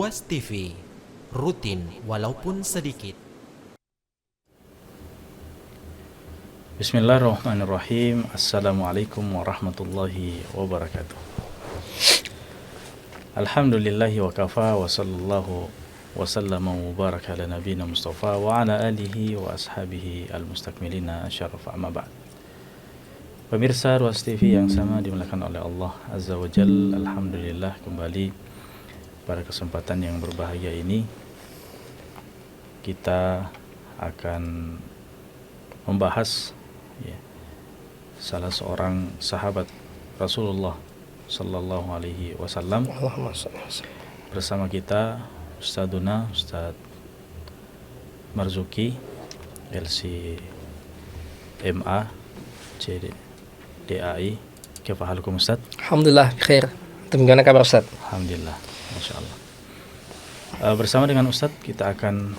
Ruas TV, rutin walaupun sedikit. Bismillahirrahmanirrahim. Assalamualaikum warahmatullahi wabarakatuh. Alhamdulillahi wa kafa wa sallallahu wa sallama wa baraka ala nabiyina Mustafa wa ala alihi wa ashabihi al-mustakmilina syarafa amma ba'd. Pemirsa Ruas TV yang sama dimuliakan oleh Allah Azza wa Jal, alhamdulillah kembali pada kesempatan yang berbahagia ini kita akan membahas salah seorang sahabat Rasulullah sallallahu alaihi wasallam. Bersama kita Ustaduna Ustadz Marzuki LC MA CDAI. Kaifa halukum Ustadz? Alhamdulillah khair. Bagaimana kabar Ustadz? Alhamdulillah, Masya Allah. Bersama dengan Ustadz kita akan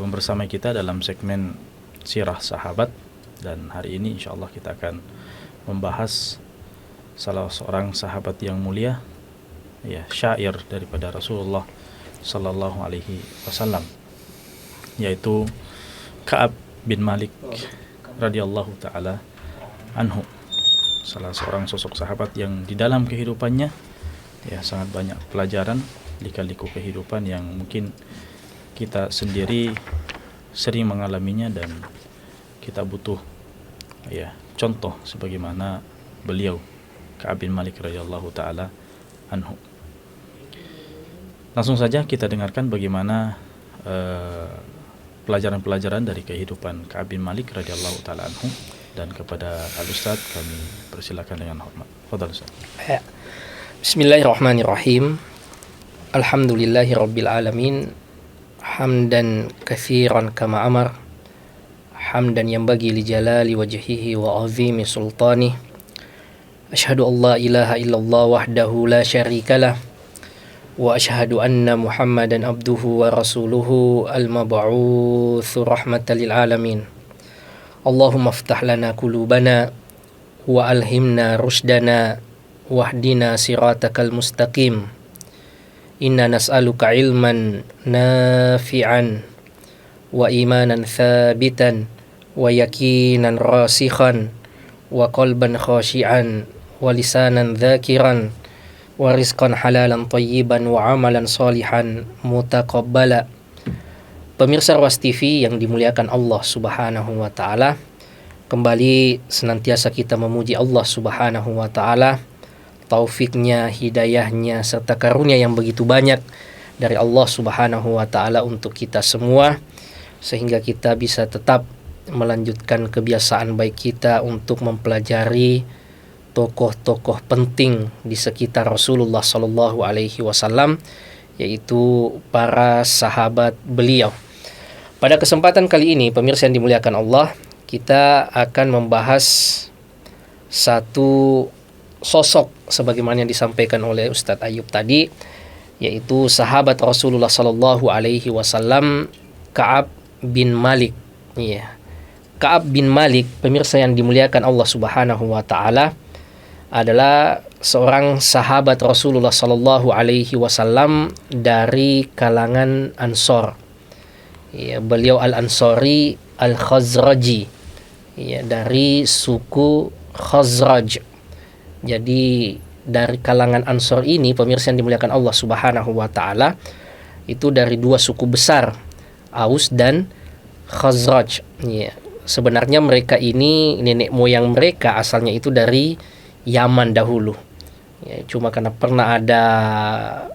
membersamai kita dalam segmen Sirah Sahabat, dan hari ini insya Allah kita akan membahas salah seorang sahabat yang mulia, syair daripada Rasulullah sallallahu alaihi wasallam, yaitu Ka'ab bin Malik radhiyallahu taala anhu. Salah seorang sosok sahabat yang di dalam kehidupannya sangat banyak pelajaran, lika-liku kehidupan yang mungkin kita sendiri sering mengalaminya dan kita butuh contoh sebagaimana beliau Ka'ab bin Malik radhiyallahu taala anhu. Langsung saja kita dengarkan bagaimana pelajaran-pelajaran dari kehidupan Ka'ab bin Malik radhiyallahu taala anhu, dan kepada Al-Ustadz kami persilakan dengan hormat. Fadhal Ustadz. Bismillahirrahmanirrahim. Alhamdulillahi rabbil alamin. Hamdan katsiran kama amar. Hamdan yanbaghi li jalali wajhihi wa azimi sultanih. Asyhadu an la ilaha illallah wahdahu la syarikalah. Wa asyhadu anna Muhammadan abduhu wa rasuluhu al-mab'utsu rahmatan lil alamin. Allahumma aftah lana qulubana wa alhimna rushdana wahdina siratakal mustaqim. Inna nas'aluka ilman nafi'an wa imanan thabitan wa yakinan rasikhan wa qalban khashi'an wa lisanan dhakiran wa rizqan halalan tayyiban wa amalan salihan mutaqabbala. Pemirsa Ruas TV yang dimuliakan Allah Subhanahu wa taala, kembali senantiasa kita memuji Allah Subhanahu wa taala, taufiknya, hidayahnya, serta karunia yang begitu banyak dari Allah Subhanahu wa taala untuk kita semua, sehingga kita bisa tetap melanjutkan kebiasaan baik kita untuk mempelajari tokoh-tokoh penting di sekitar Rasulullah sallallahu alaihi wasallam, yaitu para sahabat beliau. Pada kesempatan kali ini, pemirsa yang dimuliakan Allah, kita akan membahas satu sosok sebagaimana yang disampaikan oleh Ustadz Ayub tadi, yaitu sahabat Rasulullah sallallahu alaihi wasallam, Ka'ab bin Malik. Ka'ab bin Malik, pemirsa yang dimuliakan Allah Subhanahu wa taala, adalah seorang sahabat Rasulullah sallallahu alaihi wasallam dari kalangan Ansor. Beliau Al-Ansari Al-Khazraji, dari suku Khazraj. Jadi dari kalangan Ansor ini, pemirsa yang dimuliakan Allah Subhanahu wa taala, itu dari dua suku besar, Aus dan Khazraj. Sebenarnya mereka ini, nenek moyang mereka asalnya itu dari Yaman dahulu. Cuma karena pernah ada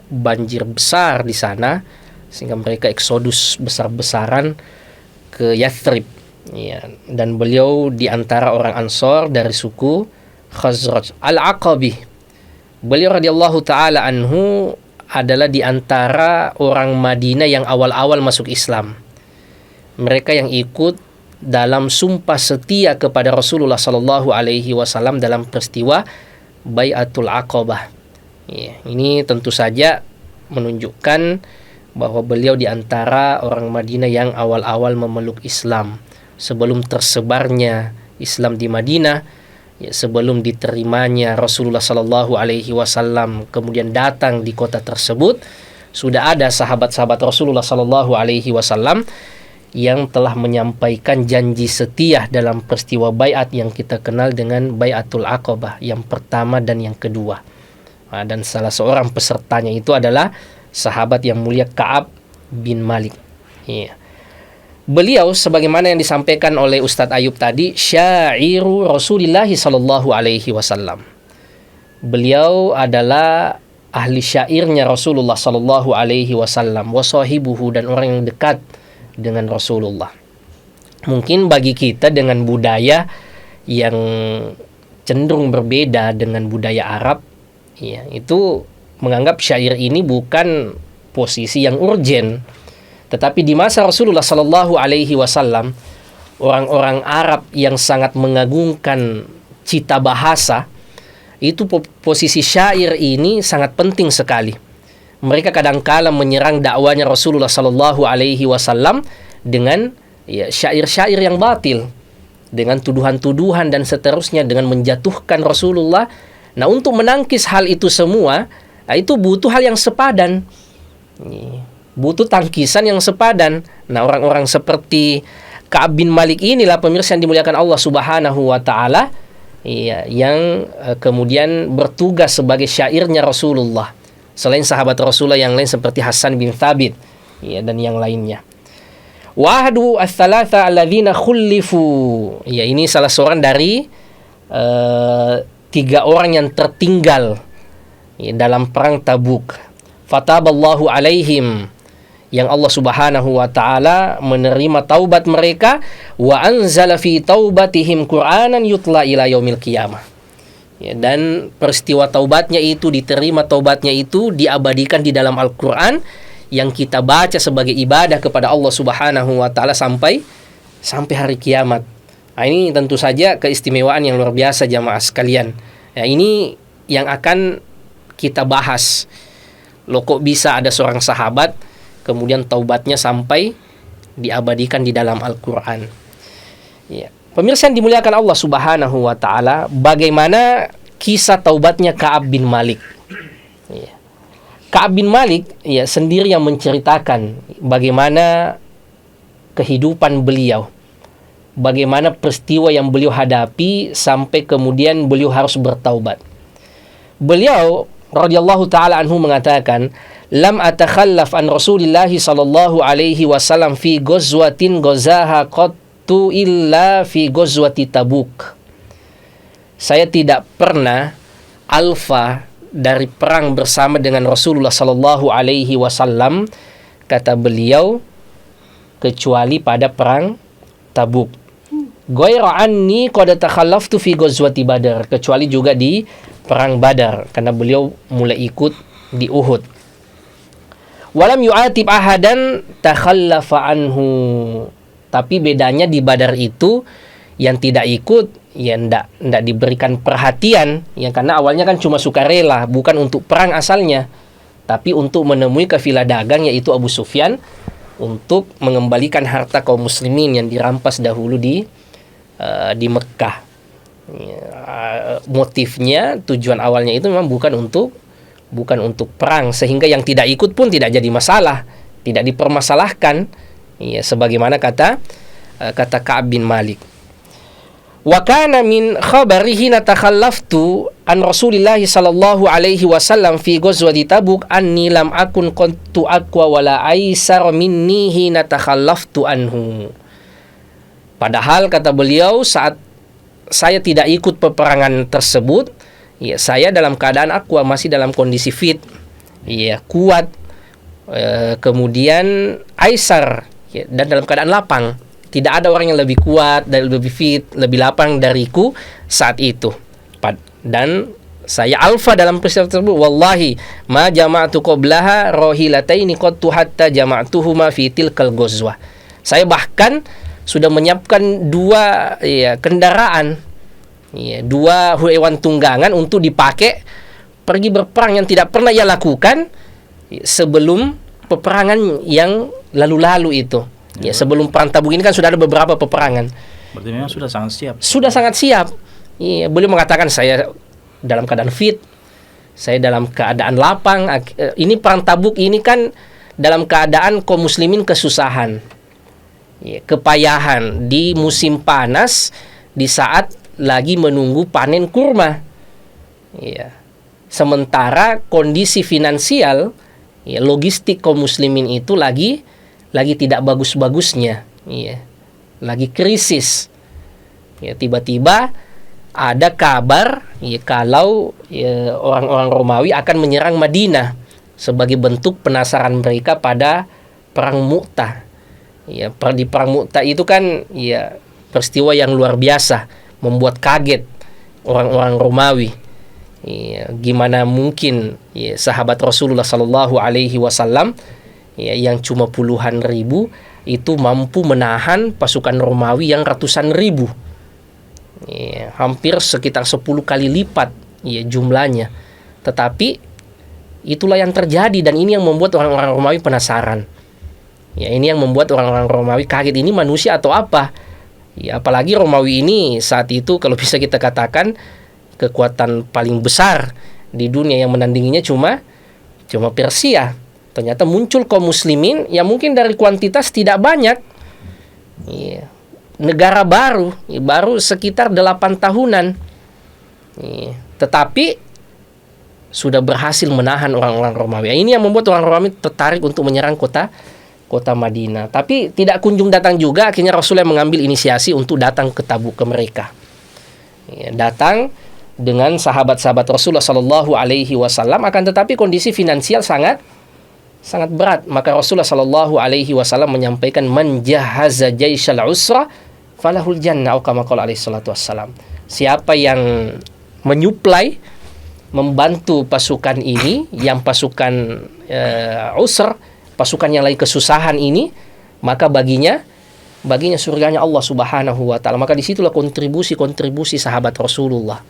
banjir besar di sana, sehingga mereka eksodus besar-besaran ke Yathrib. Dan beliau di antara orang Ansor dari suku Khazraj. Al-Aqabi, beliau radhiyallahu taala anhu adalah di antara orang Madinah yang awal-awal masuk Islam. Mereka yang ikut dalam sumpah setia kepada Rasulullah sallallahu alaihi wasallam dalam peristiwa Bai'atul Aqabah. Ini tentu saja menunjukkan bahwa beliau di antara orang Madinah yang awal-awal memeluk Islam sebelum tersebarnya Islam di Madinah. ya, sebelum diterimanya Rasulullah Sallallahu Alaihi Wasallam kemudian datang di kota tersebut, sudah ada sahabat-sahabat Rasulullah Sallallahu Alaihi Wasallam yang telah menyampaikan janji setia dalam peristiwa baiat yang kita kenal dengan Baiatul Aqabah yang pertama dan yang kedua. Dan salah seorang pesertanya itu adalah sahabat yang mulia Ka'ab bin Malik. Ya. Beliau sebagaimana yang disampaikan oleh Ustadz Ayub tadi, syairu Rasulullah sallallahu alaihi wasallam. Beliau adalah ahli syairnya Rasulullah sallallahu alaihi wasallam, wa sahibuhu, dan orang yang dekat dengan Rasulullah. Mungkin bagi kita dengan budaya yang cenderung berbeda dengan budaya Arab, ya, itu menganggap syair ini bukan posisi yang urgen. Tetapi di masa Rasulullah Sallallahu Alaihi Wasallam, orang-orang Arab yang sangat mengagungkan cita bahasa, itu posisi syair ini sangat penting sekali. Mereka kadang-kala menyerang dakwanya Rasulullah Sallallahu Alaihi Wasallam dengan syair-syair yang batil, dengan tuduhan-tuduhan dan seterusnya, dengan menjatuhkan Rasulullah. Nah, untuk menangkis hal itu semua, itu butuh hal yang sepadan. Butuh tangkisan yang sepadan. Nah, orang-orang seperti Ka'ab bin Malik inilah pemirsa yang dimuliakan Allah Subhanahu wa taala, yang kemudian bertugas sebagai syairnya Rasulullah. Selain sahabat Rasulullah yang lain seperti Hasan bin Thabit, dan yang lainnya. Wahdu ats-tsalatsa alladzina khullifu. Ini salah seorang dari 3 orang yang tertinggal dalam perang Tabuk. Fataballahu alaihim, yang Allah Subhanahu wa taala menerima taubat mereka, wa anzala fi taubatihim Qur'anan yutla ila yaumil qiyamah. Dan peristiwa taubatnya itu, diterima taubatnya itu, diabadikan di dalam Al-Qur'an yang kita baca sebagai ibadah kepada Allah Subhanahu wa taala sampai hari kiamat. Nah, ini tentu saja keistimewaan yang luar biasa jamaah sekalian. Ini yang akan kita bahas. Loh, kok bisa ada seorang sahabat kemudian taubatnya sampai diabadikan di dalam Al-Quran. Pemirsa yang dimuliakan Allah Subhanahu wa taala, bagaimana kisah taubatnya Ka'ab bin Malik. Ka'ab bin Malik sendiri yang menceritakan bagaimana kehidupan beliau, bagaimana peristiwa yang beliau hadapi sampai kemudian beliau harus bertaubat. Beliau radhiyallahu taala anhu mengatakan, lam atakhallaf an Rasulillah sallallahu alaihi wasallam fi ghazwatin ghazaha qattu illa fi ghazwati Tabuk. Saya tidak pernah alfa dari perang bersama dengan Rasulullah sallallahu alaihi wasallam, kata beliau, kecuali pada perang Tabuk. Ghaira anni qad takhallaftu fi ghazwati Badar, kecuali juga di perang Badar, karena beliau mulai ikut di Uhud. Walam yu'atib ahadan takhallafa anhu. Tapi bedanya di Badar itu, yang tidak ikut ndak diberikan perhatian, karena awalnya kan cuma sukarela, bukan untuk perang asalnya, tapi untuk menemui kafilah dagang yaitu Abu Sufyan, untuk mengembalikan harta kaum muslimin yang dirampas dahulu di Mekkah. Motifnya, tujuan awalnya itu memang bukan untuk perang, sehingga yang tidak ikut pun tidak jadi masalah, tidak dipermasalahkan, sebagaimana kata Ka'ab bin Malik. Wa kana min khabarihi natakhallaftu an Rasulillah sallallahu alaihi wasallam fi ghazwati Tabuk anni lam akun kuntu aqwa wala aisar minni hina takhallaftu anhu. Padahal kata beliau, saat saya tidak ikut peperangan tersebut, saya dalam keadaan aqwa, masih dalam kondisi fit, kuat, kemudian aisar, dan dalam keadaan lapang. Tidak ada orang yang lebih kuat dan lebih fit, lebih lapang dariku saat itu. Dan saya alfa dalam peristiwa tersebut. Wallahi ma jama'tu qablaha rahilataini qattu hatta jama'tuhuma fi tilkal ghazwah. Saya bahkan sudah menyiapkan 2 kendaraan, 2 hewan tunggangan untuk dipakai pergi berperang yang tidak pernah ia lakukan sebelum peperangan yang lalu-lalu itu. Sebelum perang Tabuk ini kan sudah ada beberapa peperangan. Berarti memang sudah sangat siap. Sudah sangat siap. Iya, beliau mengatakan saya dalam keadaan fit, saya dalam keadaan lapang. Ini perang Tabuk ini kan dalam keadaan kaum muslimin kesusahan, ya, kepayahan di musim panas, di saat lagi menunggu panen kurma. Ya. Sementara kondisi finansial, ya, logistik kaum muslimin itu lagi tidak bagus-bagusnya, ya. Lagi krisis. Ya, tiba-tiba ada kabar, ya, kalau, ya, orang-orang Romawi akan menyerang Madinah sebagai bentuk penasaran mereka pada perang Mu'tah. Ya, di perang Mu'tah itu kan, ya, peristiwa yang luar biasa, membuat kaget orang-orang Romawi. Ya, gimana mungkin, ya, sahabat Rasulullah Sallallahu Alaihi Wasallam, ya, yang cuma puluhan ribu itu mampu menahan pasukan Romawi yang ratusan ribu. Ya, hampir sekitar 10 kali lipat, ya, jumlahnya. Tetapi itulah yang terjadi, dan ini yang membuat orang-orang Romawi penasaran. Ya, ini yang membuat orang-orang Romawi kaget, ini manusia atau apa? Ya, apalagi Romawi ini saat itu kalau bisa kita katakan kekuatan paling besar di dunia, yang menandinginya cuma Persia. Ternyata muncul kaum muslimin yang mungkin dari kuantitas tidak banyak. Ya. Negara baru sekitar 8 tahunan. Tetapi sudah berhasil menahan orang-orang Romawi. Ini yang membuat orang Romawi tertarik untuk menyerang kota Madinah. Tapi tidak kunjung datang juga, akhirnya Rasulullah mengambil inisiasi untuk datang ke Tabuk ke mereka. Datang dengan sahabat-sahabat Rasulullah Sallallahu Alaihi Wasallam, akan tetapi kondisi finansial sangat berat. Maka Rasulullah Sallallahu Alaihi Wasallam menyampaikan, man jahaza jaisyal usra falahul jannah, atau kama qala alaihi salatu wassalam. Siapa yang menyuplai, membantu pasukan ini, yang pasukan usr, pasukan yang lagi kesusahan ini, maka baginya surganya Allah Subhanahu wa taala. Maka disitulah kontribusi sahabat Rasulullah.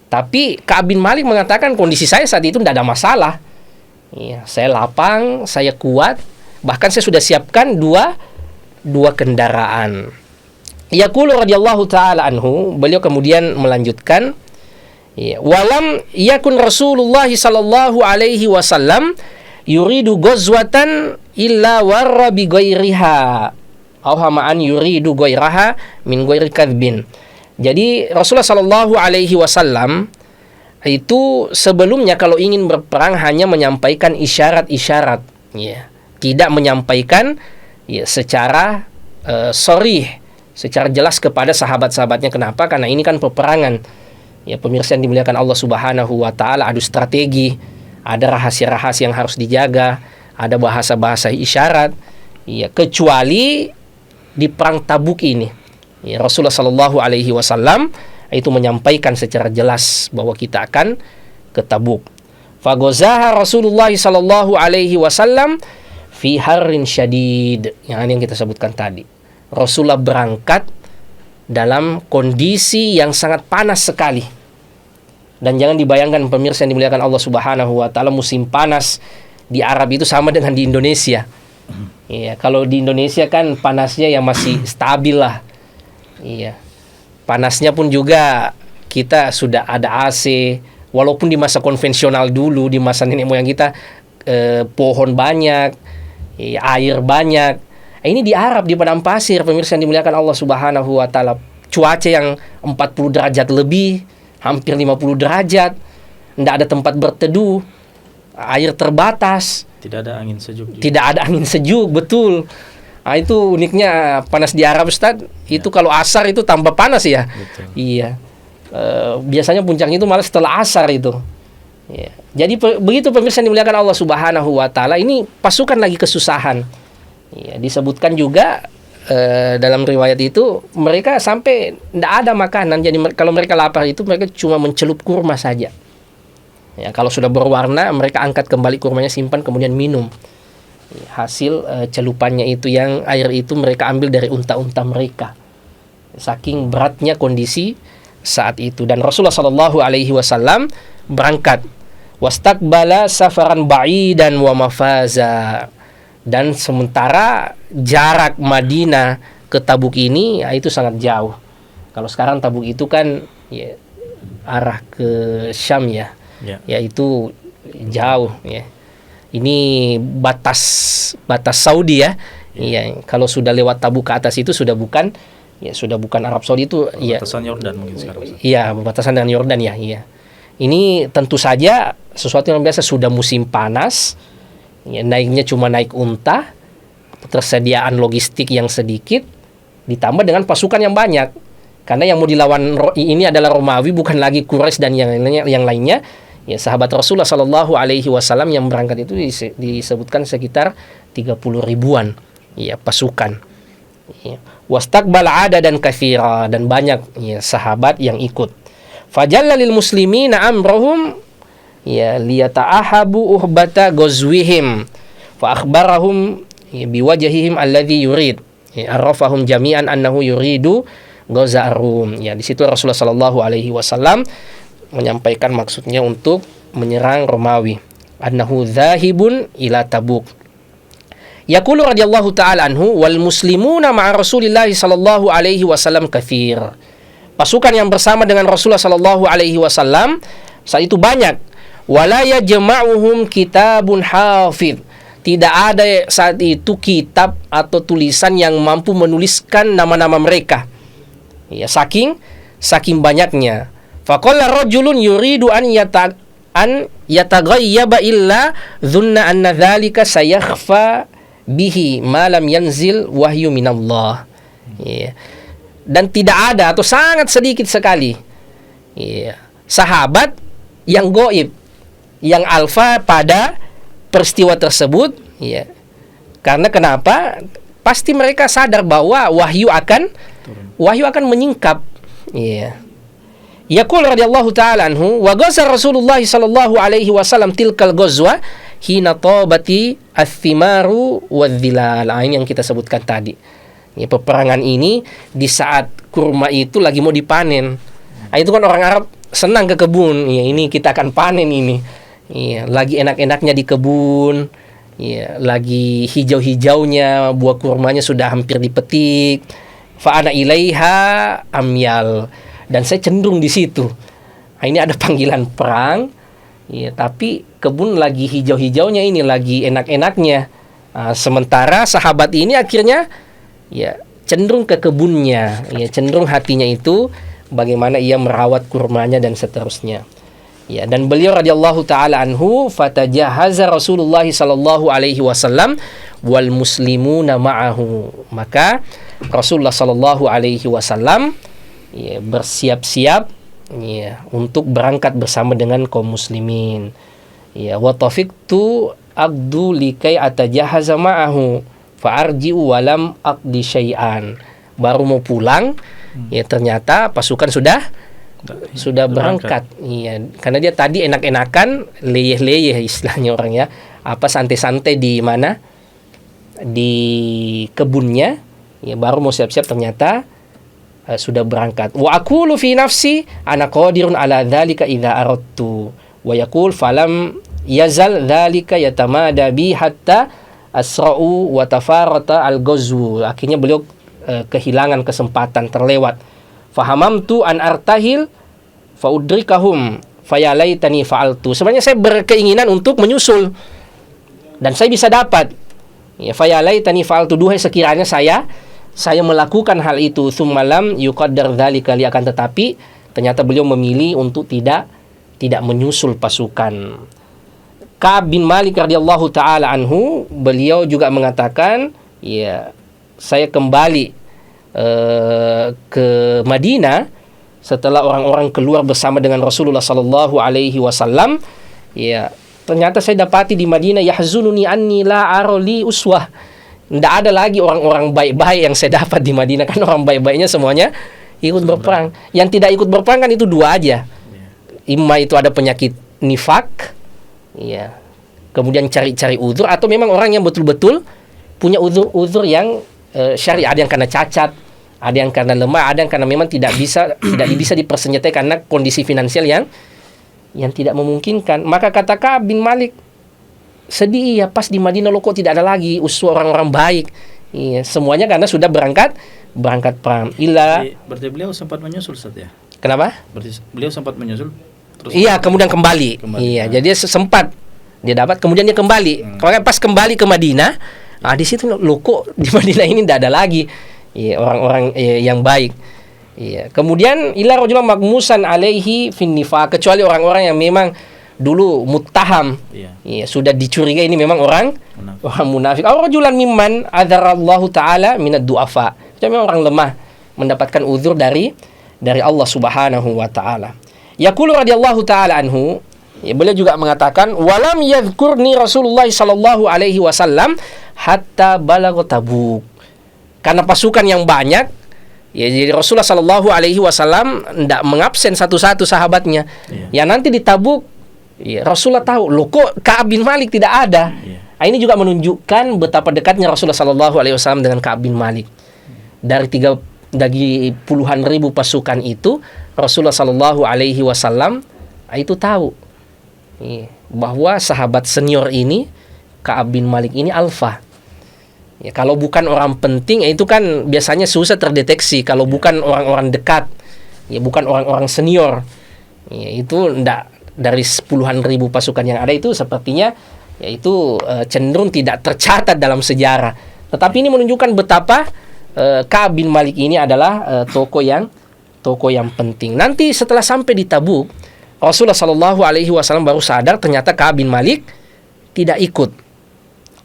Tapi Ka'ab bin Malik mengatakan, kondisi saya saat itu tidak ada masalah. Ya, saya lapang, saya kuat, bahkan saya sudah siapkan dua kendaraan. Yaqulu radhiyallahu taala anhu, beliau kemudian melanjutkan, ya, walam yakun Rasulullah sallallahu alaihi wasallam yuridu ghazwatan illa warra bi ghairiha aw hamaan yuridu ghairaha min ghairi kadzbin. Jadi Rasulullah sallallahu alaihi wasallam itu sebelumnya kalau ingin berperang hanya menyampaikan isyarat-isyarat, ya. Tidak menyampaikan, ya, secara sharih, secara jelas kepada sahabat-sahabatnya. Kenapa? Karena ini kan peperangan. Ya, pemirsa yang dimuliakan Allah Subhanahu wa taala, adu strategi, ada rahasia-rahasia yang harus dijaga, ada bahasa-bahasa isyarat. Ya, kecuali di perang Tabuk ini. Ya, Rasulullah sallallahu alaihi wasallam itu menyampaikan secara jelas bahwa kita akan ke Tabuk. Fagozaha Rasulullah sallallahu alaihi wasallam fi harrin syadid. Yang kita sebutkan tadi. Rasulullah berangkat dalam kondisi yang sangat panas sekali. Dan jangan dibayangkan pemirsa yang dimuliakan Allah Subhanahu wa taala, musim panas di Arab itu sama dengan di Indonesia. Iya, kalau di Indonesia kan panasnya yang masih stabil lah. Iya. Panasnya pun juga kita sudah ada AC, walaupun di masa konvensional dulu, di masa nenek moyang kita pohon banyak, air banyak. Ini di Arab, di padang pasir, pemirsa yang dimuliakan Allah Subhanahu wa taala, cuaca yang 40 derajat lebih, hampir 50 derajat, tidak ada tempat berteduh, air terbatas, tidak ada angin sejuk juga. Tidak ada angin sejuk, betul. Nah, itu uniknya panas di Arab, Ustaz. Itu kalau asar itu tambah panas ya. Betul. Iya. Biasanya puncaknya itu malah setelah asar itu. Ya. Jadi begitu pemirsa yang dimuliakan Allah Subhanahu wa taala, ini pasukan lagi kesusahan. Ya, disebutkan juga dalam riwayat itu mereka sampai tidak ada makanan. Jadi kalau mereka lapar itu mereka cuma mencelup kurma saja. Ya, kalau sudah berwarna mereka angkat kembali kurmanya, simpan, kemudian minum. Ya, hasil celupannya itu, yang air itu mereka ambil dari unta-unta mereka. Saking beratnya kondisi saat itu. Dan Rasulullah sallallahu alaihi wasallam berangkat. Wastaqbala safaran ba'idan wa mafaza. Dan sementara jarak Madinah ke Tabuk ini, ya, itu sangat jauh. Kalau sekarang Tabuk itu kan ya, arah ke Syam ya, Ya. yaitu jauh ya. Ini batas Saudi ya. Iya, kalau sudah lewat Tabuk ke atas itu sudah bukan Arab Saudi itu ya. Batasan Yordan mungkin sekarang. Iya, berbatasan dengan Yordan ya, iya. Ini tentu saja sesuatu yang biasa, sudah musim panas. Ya, naiknya cuma naik unta, ketersediaan logistik yang sedikit, ditambah dengan pasukan yang banyak. Karena yang mau dilawan ini adalah Romawi, bukan lagi Quraisy dan yang lainnya. Ya, sahabat Rasulullah Shallallahu Alaihi Wasallam yang berangkat itu disebutkan sekitar 30 ribuan ya pasukan. Ya. Wastaqbal adadan katsira, dan banyak ya sahabat yang ikut. Fajalla lil muslimina amrahum ya liyata'ahabu uhbata ghazwihim fa akhbarahum ya, biwajhihim alladhi yurid. Ya, arrafahum jami'an annahu yuridu ghaza ar-Rum. Ya, di situ Rasulullah Shallallahu Alaihi Wasallam menyampaikan maksudnya untuk menyerang Romawi. Annahu dzahibun ila Tabuk. Yaqulu radhiyallahu ta'ala anhu wal muslimuna ma'a Rasulillah sallallahu alaihi wasallam katsir. Pasukan yang bersama dengan Rasulullah sallallahu alaihi wasallam saat itu banyak. Wala yajma'uhum kitabun hafidh. Tidak ada saat itu kitab atau tulisan yang mampu menuliskan nama-nama mereka. Ya, saking banyaknya. Faqala rajulun yuridu an yataghayyaba illa dhunna anna dzalika sayakhfa bihi ma lam yanzil wahyu minallah. Ya. Dan tidak ada atau sangat sedikit sekali ya, sahabat yang gaib, yang alfa pada peristiwa tersebut ya. Karena kenapa? Pasti mereka sadar bahwa wahyu akan menyingkap ya. Yaqul radhiyallahu ta'ala anhu wa ghaza Rasulullah sallallahu alaihi wasallam tilkal ghazwa hina tabati ath-thimaru wadh-dhilal. Ini yang kita sebutkan tadi. Ya, peperangan ini di saat kurma itu lagi mau dipanen. Itu kan orang Arab senang ke kebun. Ya, ini kita akan panen ini. Ya, lagi enak-enaknya di kebun. Ya, lagi hijau-hijaunya, buah kurmanya sudah hampir dipetik. Fa ana ilaiha amyal. Dan saya cenderung di situ. Nah, ini ada panggilan perang, ya, tapi kebun lagi hijau-hijaunya ini, lagi enak-enaknya. Nah, sementara sahabat ini akhirnya, ya, cenderung ke kebunnya, ya, cenderung hatinya itu bagaimana ia merawat kurmanya dan seterusnya. Ya, dan beliau radhiyallahu taala anhu fatajahaza Rasulullah sallallahu alaihi wasallam wal muslimuna ma'ahu. Maka Rasulullah sallallahu alaihi wasallam ya, bersiap-siap ya, untuk berangkat bersama dengan kaum muslimin. Ya, wa tafiqtu aqdu likai atajahaza ma'ahu fa arji'u walam aqdi syai'an. Baru mau pulang, ya ternyata pasukan sudah berangkat. Iya, karena dia tadi enak-enakan, leyeh-leyeh istilahnya orang ya. Apa santai-santai di mana? Di kebunnya. Ya, baru mau siap-siap ternyata sudah berangkat. Wa aqulu fi nafsi ana qadirun ala dzalika idza aradtu. Wa yaqul falam yazal dzalika yatamada bi hatta asra'u wa tafarata al-ghazwu. Akhirnya beliau kehilangan kesempatan, terlewat. Fahamamtu an artahil fa udrikahum fayalaitani fa'altu. Sebenarnya saya berkeinginan untuk menyusul dan saya bisa dapat. Ya, fayalaitani fa'altu, duhai sekiranya saya melakukan hal itu. Tsummalam yuqaddar dzalika li, akan tetapi ternyata beliau memilih untuk tidak menyusul pasukan. Ka'ab bin Malik radhiyallahu taala anhu, beliau juga mengatakan, ya, saya kembali ke Madinah setelah orang-orang keluar bersama dengan Rasulullah sallallahu alaihi wasallam. Ya, ternyata saya dapati di Madinah yahzununi anni la arali uswah. Tidak ada lagi orang-orang baik-baik yang saya dapat di Madinah, kan orang baik-baiknya semuanya ikut berperang. Yang tidak ikut berperang kan itu dua aja. Imma itu ada penyakit nifak, ya, kemudian cari-cari uzur, atau memang orang yang betul-betul punya uzur yang syar'i. Ada yang karena cacat, ada yang karena lemah, ada yang karena memang tidak bisa dipersenjatai karena kondisi finansial yang tidak memungkinkan. Maka kata Ka'ab bin Malik, sedih ya, pas di Madinah lo kok tidak ada lagi uswah orang-orang baik. Iya, semuanya karena sudah berangkat perang. Berarti beliau sempat menyusul, Ustaz ya? Kenapa? Berarti beliau sempat menyusul terus. Iya, kemudian kembali. Iya, jadi dia sempat dia dapat, kemudian dia kembali. Makanya pas kembali ke Madinah, di situ loh kok di Madinah ini tidak ada lagi orang-orang yang baik. Iya. Kemudian ila rajulan magmusan alaihi fin nifaq, kecuali orang-orang yang memang dulu muttaham. Iya, sudah dicurigai ini memang orang munafik. Aw rajulan mimman adzarallahu taala minad du'afa. Jadi memang orang lemah mendapatkan uzur dari Allah Subhanahu wa taala. Yaqulu radhiyallahu taala anhu, beliau juga mengatakan walam yadhkurni Rasulullah sallallahu alaihi wasallam hatta balagha Tabuk. Karena pasukan yang banyak, jadi Rasulullah sallallahu alaihi wasallam tidak mengabsen satu-satu sahabatnya. Ya nanti di Tabuk, Rasulullah tahu, loh kok Ka'ab bin Malik tidak ada. Ini juga menunjukkan betapa dekatnya Rasulullah sallallahu alaihi wasallam dengan Ka'ab bin Malik. Dari puluhan ribu pasukan itu, Rasulullah sallallahu alaihi wasallam itu tahu bahwa sahabat senior ini, Ka'ab bin Malik ini alfa. Ya, kalau bukan orang penting, itu kan biasanya susah terdeteksi. Kalau bukan orang-orang dekat, bukan orang-orang senior, itu enggak, dari puluhan ribu pasukan yang ada itu sepertinya itu cenderung tidak tercatat dalam sejarah. Tetapi ini menunjukkan betapa Ka'ab bin Malik ini adalah tokoh yang penting. Nanti setelah sampai di Tabuk, Rasulullah sallallahu alaihi wasallam baru sadar ternyata Ka'ab bin Malik tidak ikut.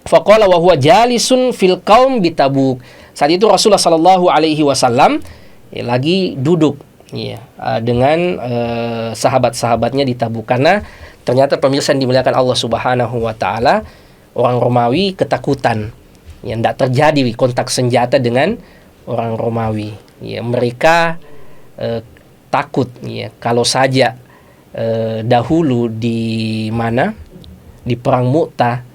Faqala wa huwa jalisun fil qaum bi Tabuk. Saat itu Rasulullah sallallahu alaihi wasallam lagi duduk dengan sahabat-sahabatnya di Tabuk. Karena ternyata pemirsa yang dimuliakan Allah Subhanahu wa taala, orang Romawi ketakutan. Tidak terjadi kontak senjata dengan orang Romawi. Mereka takut. Kalau saja dahulu di perang Mu'tah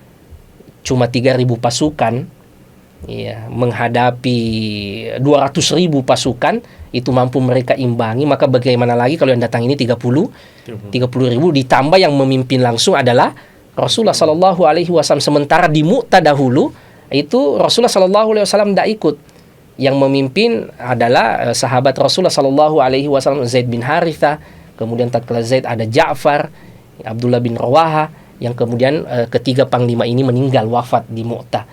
cuma 3.000 pasukan, menghadapi 200.000 pasukan, itu mampu mereka imbangi, maka bagaimana lagi kalau yang datang ini 30.000, ditambah yang memimpin langsung adalah Rasulullah sallallahu alaihi wasallam. Sementara di Mu'tah dahulu itu Rasulullah sallallahu alaihi wasallam tidak ikut. Yang memimpin adalah sahabat Rasulullah sallallahu alaihi wasallam, Zaid bin Harithah, kemudian tatkala Zaid ada Ja'far, Abdullah bin Rawaha, yang kemudian ketiga panglima ini meninggal wafat di Mu'tah.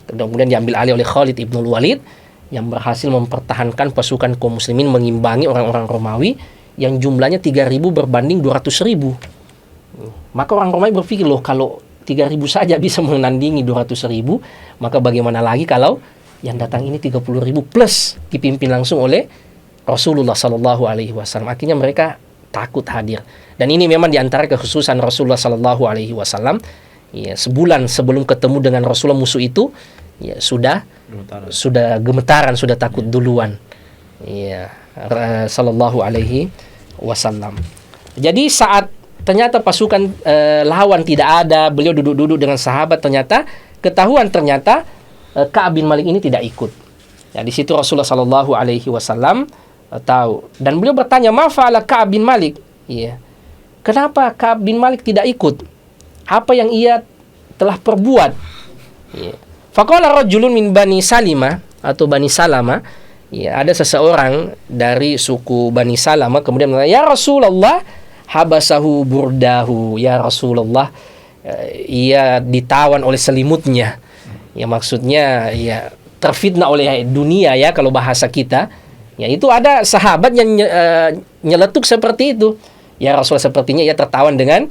Kemudian diambil alih oleh Khalid ibnul Walid yang berhasil mempertahankan pasukan kaum muslimin, mengimbangi orang-orang Romawi yang jumlahnya 3.000 berbanding 200.000. Maka orang Romawi berpikir, loh kalau 3.000 saja bisa menandingi 200.000, maka bagaimana lagi kalau yang datang ini 30.000 plus dipimpin langsung oleh Rasulullah sallallahu alaihi wasallam. Akhirnya mereka takut hadir. Dan ini memang diantara kekhususan Rasulullah sallallahu alaihi wasallam. Sebulan sebelum ketemu dengan Rasulullah, musuh itu sudah gemetaran, sudah takut duluan. Sallallahu alaihi wasallam. Jadi saat ternyata pasukan lawan tidak ada, beliau duduk-duduk dengan sahabat, ternyata Ka'ab bin Malik ini tidak ikut. Di situ Rasulullah sallallahu alaihi wasallam tahu, dan beliau bertanya, "Ma fa'ala Ka'ab bin Malik?" Kenapa Ka'ab bin Malik tidak ikut? Apa yang ia telah perbuat? Faqala rajulun min Bani Salimah atau Bani Salama. Ada seseorang dari suku Bani Salama kemudian mengatakan, "Ya Rasulullah, habasahu burdahu." Ya Rasulullah, ia ditawan oleh selimutnya. Maksudnya terfitnah oleh dunia, kalau bahasa kita. Itu ada sahabat yang nyeletuk seperti itu. Ya Rasulullah, sepertinya ia tertawan dengan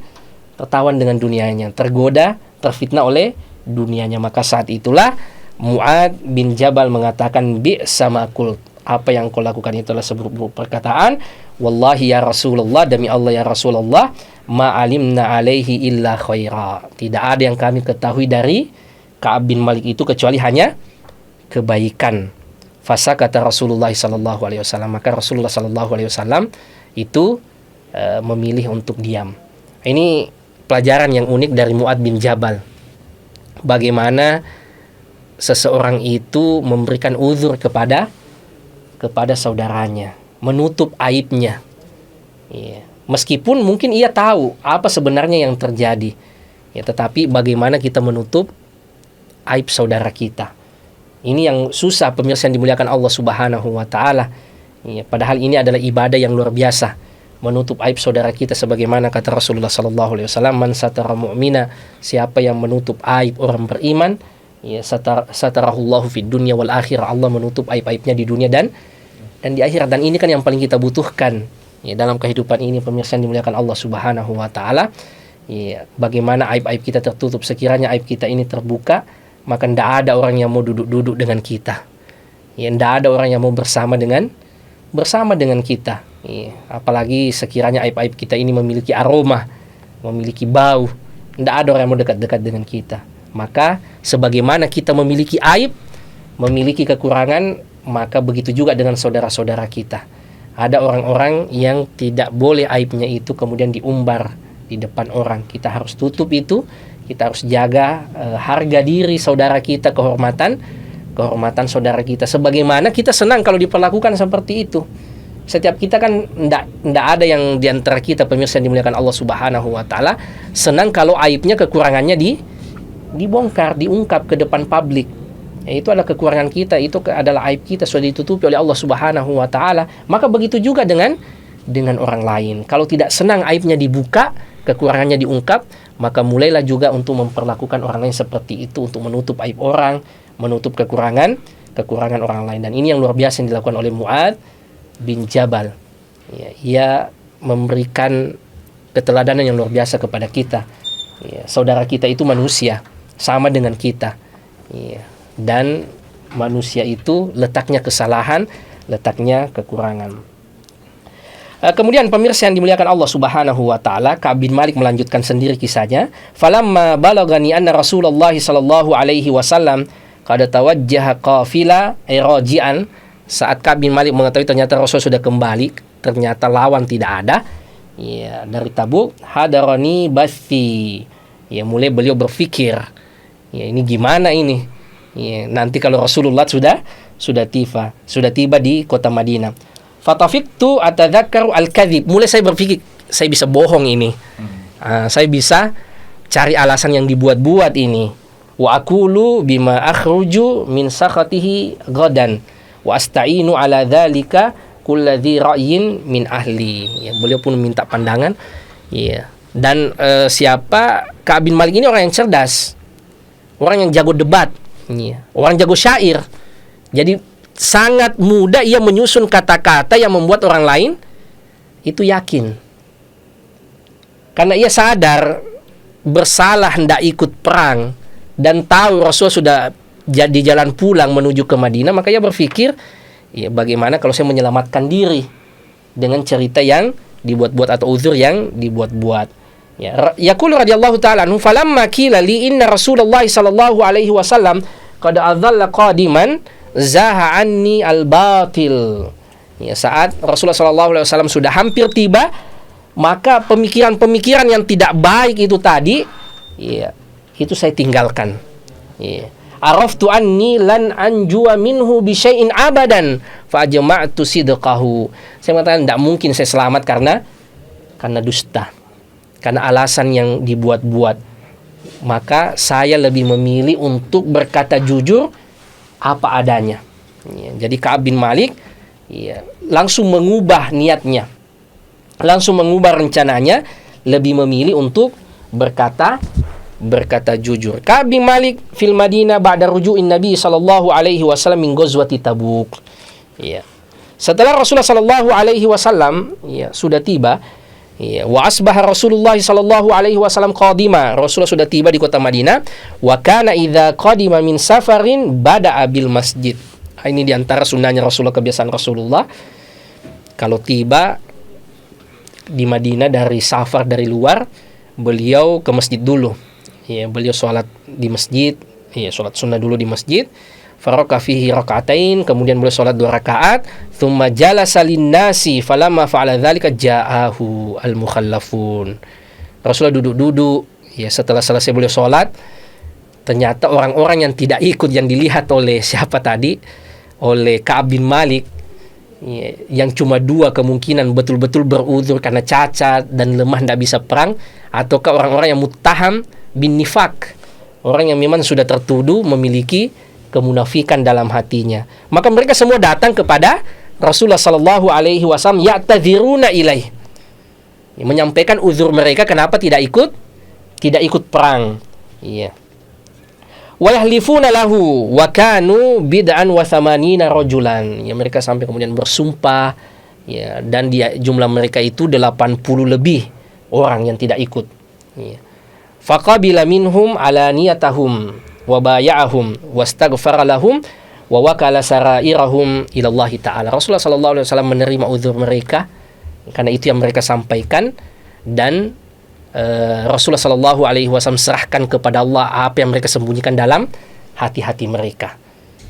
dunianya, tergoda, terfitnah oleh dunianya. Maka saat itulah Mu'ad bin Jabal mengatakan, "Bi'sa ma qult." Apa yang kau lakukan itulah seburuk-buruk perkataan. Wallahi ya Rasulullah, demi Allah ya Rasulullah, ma alimna alaihi illa khaira. Tidak ada yang kami ketahui dari Ka'ab bin Malik itu kecuali hanya kebaikan. Fasa kata Rasulullah sallallahu alaihi wasallam. Maka Rasulullah sallallahu alaihi wasallam itu memilih untuk diam. Ini pelajaran yang unik dari Mu'ad bin Jabal. Bagaimana seseorang itu memberikan uzur kepada saudaranya, menutup aibnya. Meskipun mungkin ia tahu apa sebenarnya yang terjadi. Tetapi bagaimana kita menutup aib saudara kita. Ini yang susah pemirsa yang dimuliakan Allah Subhanahu wa taala. Ya, padahal ini adalah ibadah yang luar biasa, menutup aib saudara kita sebagaimana kata Rasulullah sallallahu alaihi wasallam, man satara mu'mina, siapa yang menutup aib orang beriman, ya satarahullahu fid dunya wal akhirah, Allah menutup aib-aibnya di dunia dan di akhirat. Dan ini kan yang paling kita butuhkan ya dalam kehidupan ini, pemirsa yang dimuliakan Allah Subhanahu wa taala. Ya, bagaimana aib-aib kita tertutup. Sekiranya aib kita ini terbuka, maka tidak ada orang yang mau duduk-duduk dengan kita. Ya, tidak ada orang yang mau bersama dengan kita. Ya, apalagi sekiranya aib-aib kita ini memiliki aroma, memiliki bau, tidak ada orang yang mau dekat-dekat dengan kita. Maka sebagaimana kita memiliki aib, memiliki kekurangan, maka begitu juga dengan saudara-saudara kita. Ada orang-orang yang tidak boleh aibnya itu kemudian diumbar di depan orang. Kita harus tutup itu. Kita harus jaga harga diri saudara kita, kehormatan saudara kita. Sebagaimana kita senang kalau diperlakukan seperti itu. Setiap kita kan ndak ada yang diantara kita, pemirsa yang dimuliakan Allah Subhanahu wa taala, senang kalau aibnya, kekurangannya dibongkar, diungkap ke depan publik. Ya, itu adalah kekurangan kita, itu adalah aib kita, sudah ditutupi oleh Allah Subhanahu wa taala. Maka begitu juga dengan orang lain. Kalau tidak senang aibnya dibuka, kekurangannya diungkap, maka mulailah juga untuk memperlakukan orang lain seperti itu, untuk menutup aib orang, menutup kekurangan orang lain. Dan ini yang luar biasa yang dilakukan oleh Mu'adz bin Jabal. Ya, ia memberikan keteladanan yang luar biasa kepada kita. Ya, saudara kita itu manusia, sama dengan kita. Ya, dan manusia itu letaknya kesalahan, letaknya kekurangan. Kemudian pemirsa yang dimuliakan Allah Subhanahu wa taala, Ka'ab bin Malik melanjutkan sendiri kisahnya. Falamma balagani anna Rasulullah sallallahu alaihi wasallam qad tawajjaha qafila raji'an. Saat Ka'ab bin Malik mengetahui ternyata Rasul sudah kembali, ternyata lawan tidak ada, ya, dari Tabuk, hadarani bathi. Ya, mulai beliau berpikir, ya, ini gimana ini? Ya, nanti kalau Rasulullah sudah tiba di kota Madinah. Fatafiktu atadzakkaru al-kadzib. Mulai saya berpikir, saya bisa bohong ini. Saya bisa cari alasan yang dibuat-buat ini. Wa aqulu bima akhruju min sakhatihi ghadan wa asta'inu ala dzalika kulladzi ra'yin min ahli. Ya, beliau pun minta pandangan. Ya. Dan siapa Ka'ab bin Malik ini orang yang cerdas. Orang yang jago debat. Ya. Orang jago syair. Jadi sangat mudah ia menyusun kata-kata yang membuat orang lain itu yakin. Karena ia sadar bersalah hendak ikut perang dan tahu Rasul sudah di jalan pulang menuju ke Madinah, maka ia berpikir, ya, bagaimana kalau saya menyelamatkan diri dengan cerita yang dibuat-buat atau uzur yang dibuat-buat. Ya, yaqulu radhiyallahu ta'ala anhu, falamma qila li inna Rasulullah sallallahu alaihi wasallam qad adhalla qadiman zaha anni al-batil. Ya, saat Rasulullah SAW sudah hampir tiba, maka pemikiran-pemikiran yang tidak baik itu tadi, ya, itu saya tinggalkan. Ya. Araftu anni lan anjua minhu bi syai'in abadan fa jama'tu sidqahu. Saya mengatakan tidak mungkin saya selamat karena dusta, karena alasan yang dibuat-buat. Maka saya lebih memilih untuk berkata jujur apa adanya. Ya, jadi Ka'ab bin Malik, ya, langsung mengubah niatnya, langsung mengubah rencananya, lebih memilih untuk berkata jujur. Ka'ab bin Malik fil Madinah ba'da ruju'in Nabi sallallahu alaihi wasallam min ghazwati Tabuk. Ya. Setelah Rasulullah sallallahu alaihi wasallam, ya, sudah tiba, ya, wa asbaha Rasulullah sallallahu alaihi wasallam qadima. Rasulullah sudah tiba di kota Madinah. Wa kana idza qadima min safarin bada'a bil masjid. Ini di antara sunnahnya Rasulullah, kebiasaan Rasulullah. Kalau tiba di Madinah dari safar dari luar, beliau ke masjid dulu. Ya, beliau sholat di masjid, ya, sholat sunnah dulu di masjid. Faraka fihi raka'atain, kemudian beliau sholat 2 rakaat. Thumma jalasa linnasi falamma fa'ala dzalika ja'ahu al-mukhallafun. Rasulullah duduk-duduk, ya, setelah selesai beliau sholat, ternyata orang-orang yang tidak ikut, yang dilihat oleh siapa tadi, oleh Ka'ab bin Malik, ya, yang cuma 2 kemungkinan, betul-betul beruzur karena cacat dan lemah, tidak bisa perang, ataukah orang-orang yang muttaham bin nifak, orang yang memang sudah tertuduh memiliki kemunafikan dalam hatinya. Maka mereka semua datang kepada Rasulullah sallallahu alaihi wasallam ya'tadziruna ilaih, menyampaikan uzur mereka kenapa tidak ikut perang. Iya. Wa yahlifuna lahu wa kanu bid'an wa thamanina rajulan. Ya, mereka sampai kemudian bersumpah, ya, dan jumlah mereka itu 80 lebih orang yang tidak ikut. Ya. Faqabila minhum alaniyatahum wa baya'ahum wastaghfara lahum wa wakala sarairahum ila Allah taala. Rasulullah sallallahu alaihi wasallam menerima uzur mereka karena itu yang mereka sampaikan, dan Rasulullah sallallahu alaihi wasallam serahkan kepada Allah apa yang mereka sembunyikan dalam hati-hati mereka.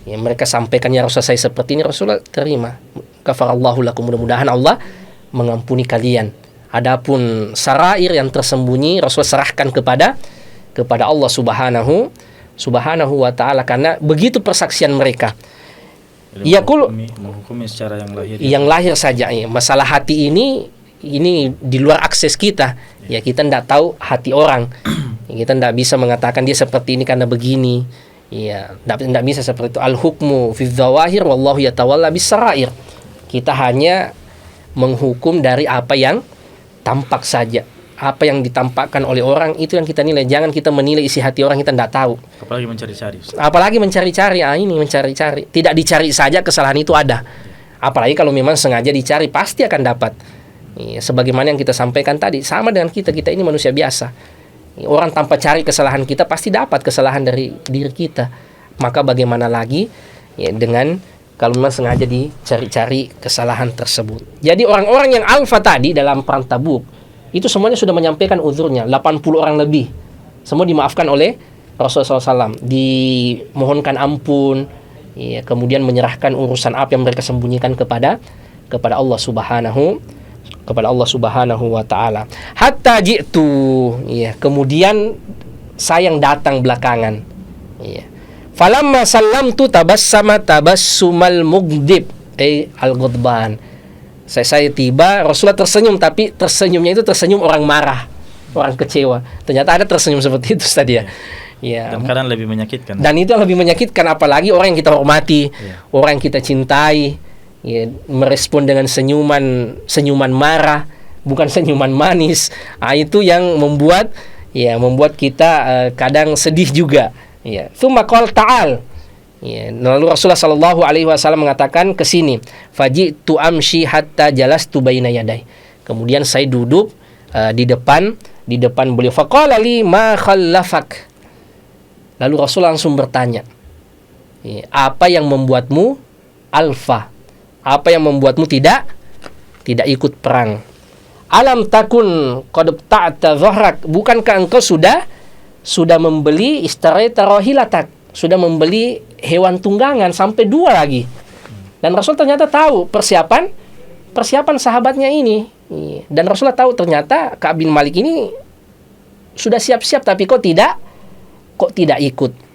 Ya, mereka sampaikan, ya Rasulullah saya seperti ini, Rasulullah terima. Kafarallahu lakum, mudah-mudahan Allah mengampuni kalian. Adapun sarair yang tersembunyi Rasulullah serahkan kepada Allah subhanahu wa ta'ala, karena begitu persaksian mereka. Ya menghukumi secara yang lahir saja. Ya. Masalah hati ini di luar akses kita. Ya, kita tidak tahu hati orang. Ya, kita tidak bisa mengatakan dia seperti ini karena begini. Ya, tidak bisa seperti itu. Al-hukmu fi dzawahir wallahu yatawalla bis-sarair. Kita hanya menghukum dari apa yang tampak saja. Apa yang ditampakkan oleh orang itu yang kita nilai. Jangan kita menilai isi hati orang, kita tidak tahu. Apalagi mencari-cari. Ini mencari-cari. Tidak dicari saja kesalahan itu ada. Apalagi kalau memang sengaja dicari, pasti akan dapat. Ya, sebagaimana yang kita sampaikan tadi, sama dengan kita ini manusia biasa. Ya, orang tanpa cari kesalahan kita pasti dapat kesalahan dari diri kita. Maka bagaimana lagi ya, dengan kalau memang sengaja dicari-cari kesalahan tersebut. Jadi orang-orang yang alfa tadi dalam perang Tabuk itu semuanya sudah menyampaikan uzurnya. 80 orang lebih semua dimaafkan oleh Rasulullah SAW, dimohonkan ampun, ya, kemudian menyerahkan urusan apa yang mereka sembunyikan kepada Allah Subhanahu wa ta'ala. Hatta ji'tu, ya, kemudian saya yang datang belakangan. Ya. Falamma sallamtu tabassama tabassumal mughdib, al-ghadban. Saya tiba, Rasulullah tersenyum, tapi tersenyumnya itu tersenyum orang marah, orang kecewa. Ternyata ada tersenyum seperti itu tadi ya. Ya. Dan kadang lebih menyakitkan. Dan itu lebih menyakitkan, apalagi orang yang kita hormati, orang yang kita cintai. Ya, merespon dengan senyuman marah, bukan senyuman manis. Itu yang membuat kita kadang sedih juga. Ya, tsumma qala ta'al. Ya, lalu Rasulullah sallallahu alaihi wasallam mengatakan ke sini, faji'tu amshi hatta jalastu baina yaday. Kemudian saya duduk di depan beliau. Faqala li ma khallafak. Lalu Rasulullah langsung bertanya, ya, apa yang membuatmu alfa? Apa yang membuatmu tidak ikut perang? Alam takun qad ta'ta dhahrak, bukankah engkau sudah membeli istaraita rahilatak, sudah membeli hewan tunggangan sampai 2 lagi. Dan Rasul ternyata tahu persiapan sahabatnya ini. Dan Rasulullah tahu ternyata Ka'ab bin Malik ini sudah siap-siap, tapi kok tidak ikut.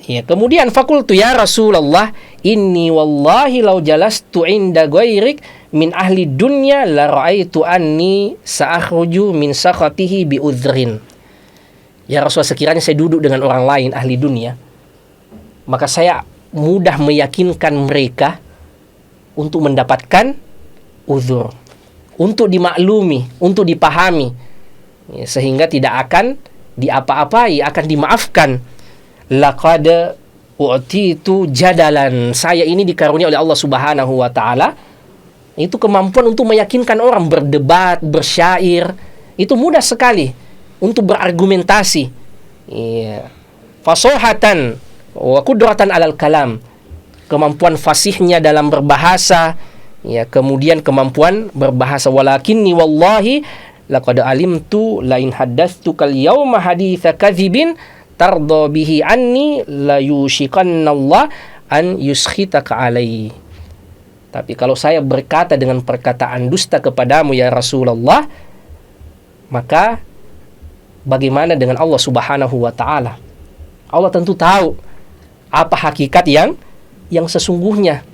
Ya, kemudian fakultu ya Rasulullah, inni wallahi law jalastu inda ghairik min ahli dunya la ra'aitu anni sa'akhruju min sakhatihi bi udhrin. Ya Rasulullah, sekiranya saya duduk dengan orang lain ahli dunia, maka saya mudah meyakinkan mereka untuk mendapatkan uzur, untuk dimaklumi, untuk dipahami, ya, sehingga tidak akan diapa-apai, akan dimaafkan. Laqad u'titu jadalan, saya ini dikarunia oleh Allah Subhanahu wa ta'ala itu kemampuan untuk meyakinkan orang, berdebat, bersyair, itu mudah sekali untuk berargumentasi. Iya. Fasahatan wa qudratan alal kalam, kemampuan fasihnya dalam berbahasa, ya, kemudian kemampuan berbahasa. Walakinni wallahi laqad alimtu la in haddatsuka al-yawma haditsa kadzibin tardo bihi anni la yushikanna Allah an yuskhitaka alaihi. Tapi kalau saya berkata dengan perkataan dusta kepadamu ya Rasulullah, maka bagaimana dengan Allah Subhanahu wa ta'ala? Allah tentu tahu apa hakikat yang sesungguhnya,